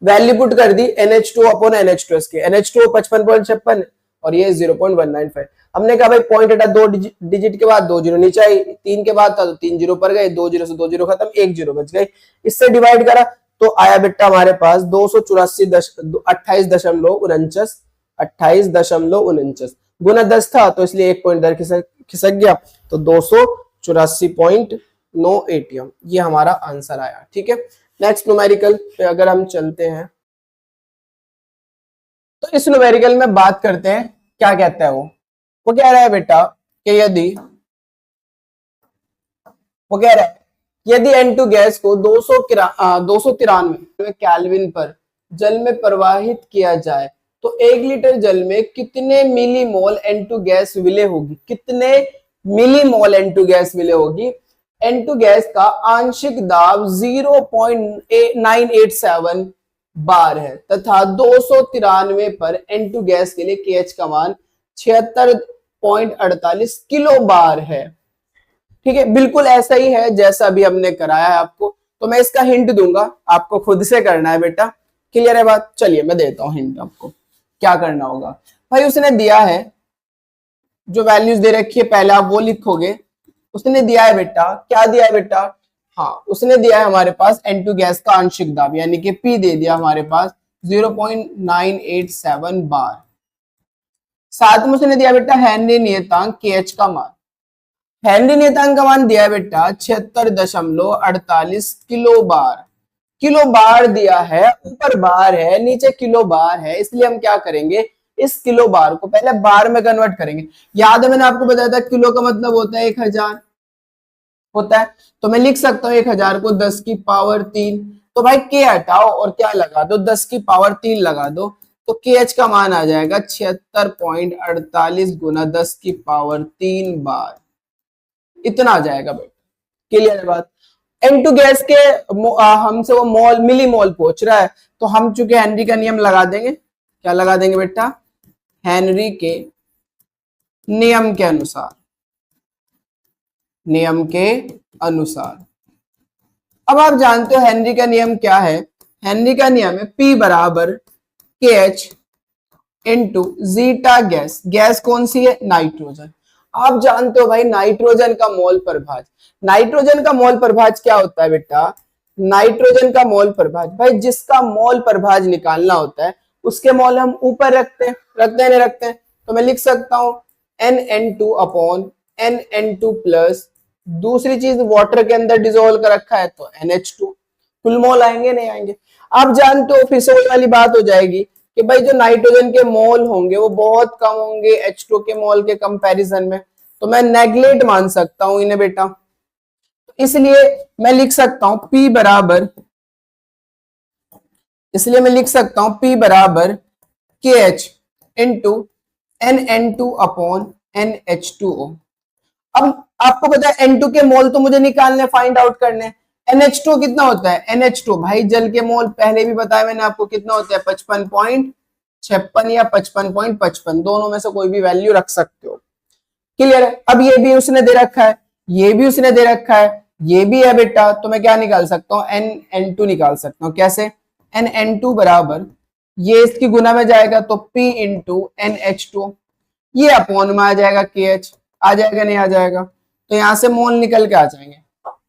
वैल्यू पुट कर दी NH2 अपॉन NH2S के। NH2 55.56 और ये 0.195। हमने कहा भाई पॉइंट हटा, 2 डिजिट के बाद 2 जीरो नीचे आई, 3 के बाद था तो 3 जीरो पर गए, 2 जीरो से 2 जीरो खत्म, 1 जीरो बच गई। इससे डिवाइड करा तो आया बेटा हमारे पास 28.49 गुना 10 था तो इसलिए 1 पॉइंट इधर खिसक गया, तो 284.9 ATM ये हमारा आंसर आया। ठीक है, नेक्स्ट न्यूमेरिकल पे अगर हम चलते हैं तो इस न्यूमेरिकल में बात करते हैं, क्या कहता है वो कह रहा है बेटा कि यदि N2 गैस को 293 केल्विन पर जल में प्रवाहित किया जाए तो 1 लीटर जल में कितने मिलीमोल N2 गैस विलय होगी? कितने मिलीमोल N2 गैस विलय होगी? N2 गैस का आंशिक दाब 0.987 बार है तथा 293 पर N2 गैस के लिए KH का मान 76.48 किलो बार है। ठीक है, बिल्कुल ऐसा ही है जैसा अभी हमने कराया है आपको, तो मैं इसका हिंट दूंगा, आपको खुद से करना है बेटा। क्लियर है बात? चलिए मैं देता हूं हिंट आपको, क्या करना होगा भाई। उसने दिया है, जो वैल्यूज दे रखी है पहले आप वो लिखोगे। उसने दिया है बेटा, क्या दिया है बेटा? हाँ, उसने दिया है हमारे पास N2 गैस का आंशिक दाब यानी कि P दे दिया हमारे पास 0.987 बार। साथ में उसने दिया बेटा हेनरी नियतांक KH का मान। हेनरी नियतांक का मान दिया है बेटा 76.48 किलो बार। किलो बार दिया है, ऊपर बार है नीचे किलो बार है, इसलिए हम क्या करेंगे, इस किलो बार को पहले बार में कन्वर्ट करेंगे। याद है मैंने आपको बताया था किलो का मतलब होता है 1000 होता है, तो मैं लिख सकता हूँ 1000 को 10 की पावर 3। तो भाई के हटाओ और क्या लगा दो, 10 की पावर 3 लगा दो, तो KH का मान आ जाएगा 76.48 गुना 10 की पावर 3 बार, इतना आ जाएगा बेटा। क्लियर है बात? N2 गैस के हमसे वो मोल मिली मोल पूछ रहा है, तो हम चूंकि हेनरी का नियम लगा देंगे। क्या लगा देंगे बेटा? हेनरी के नियम के अनुसार। अब आप जानते हो हेनरी का नियम क्या है? हेनरी का नियम है P बराबर KH into zeta gas. Gas कौन सी है? नाइट्रोजन। आप जानते हो भाई नाइट्रोजन का मोल प्रभाज। नाइट्रोजन का मोल प्रभाज क्या होता है बेटा? नाइट्रोजन का मोल प्रभाज, भाई जिसका मोल प्रभाज निकालना होता है उसके मोल हम ऊपर रखते हैं नहीं रखते हैं, तो मैं लिख सकता हूं NN2 अपॉन NN2 प्लस दूसरी चीज वाटर के अंदर डिसोल्व कर रखा है तो NH2। कुल मोल आएंगे नहीं आएंगे? आप जानते हो फिर से वही वाली बात हो जाएगी कि भाई जो नाइट्रोजन के मोल होंगे वो बहुत कम होंगे H2 के मोल के कंपैरिजन में, तो मैं नेग्लेक्ट मान सकता हूं इन्हें बेटा। इसलिए मैं लिख सकता हूं P बराबर KH into NN2 upon NH2O। अब आपको पता है N2 के मोल तो मुझे निकालने, फाइंड आउट करने। NH2 कितना होता है? NH2 भाई जल के मोल पहले भी बताया मैंने आपको कितना होता है, 55.56 या 55.55, दोनों में से कोई भी वैल्यू रख सकते हो। क्लियर है? अब ये भी उसने दे रखा है, ये भी उसने दे रखा है, ये भी है बेटा, तो मैं क्या निकाल सकता हूँ? NN2 निकाल सकता हूँ। कैसे? NN2 बराबर ये इसकी गुना में जाएगा तो P इंटू NH2, ये अपॉन में आ जाएगा KH। आ जाएगा नहीं आ जाएगा? तो यहां से मोल निकल के आ जाएंगे।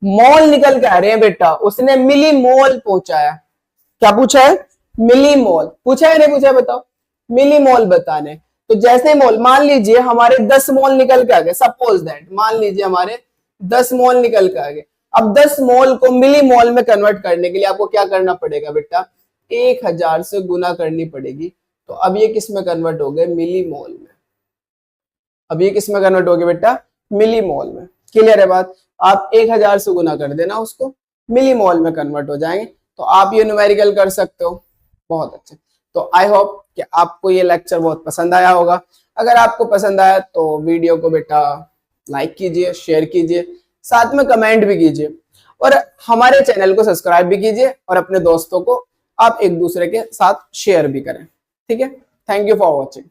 मोल निकल के आ रहे हैं बेटा, उसने मिली मोल पूछा है। क्या पूछा है? मिली मोल पूछा है नहीं पूछा है? बताओ। मिली मोल बताने, तो जैसे मोल, मान लीजिए हमारे 10 मोल निकल के आ गए, सपोज दैट, मान लीजिए हमारे 10 मोल निकल के आ गए। अब 10 मोल को मिली मोल में कन्वर्ट करने के लिए आपको क्या करना पड़ेगा बेटा, 1000 से गुना करनी पड़ेगी। तो अब ये किस में कन्वर्ट हो गए, मिली मोल में। अब ये किस में कन्वर्ट हो गए बेटा, मिली मोल में। क्लियर है बात? आप 1000 से गुना कर देना, उसको मिली मोल में कन्वर्ट हो जाएंगे। तो आप ये न्यूमेरिकल कर सकते हो। बहुत अच्छे। तो आई होप कि आपको ये लेक्चर बहुत पसंद आया होगा। अगर आपको पसंद आया तो वीडियो को बेटा लाइक कीजिए, शेयर कीजिए, साथ में कमेंट भी कीजिए और हमारे चैनल को सब्सक्राइब भी कीजिए और अपने दोस्तों को आप एक दूसरे के साथ शेयर भी करें। ठीक है, थैंक यू फॉर वॉचिंग।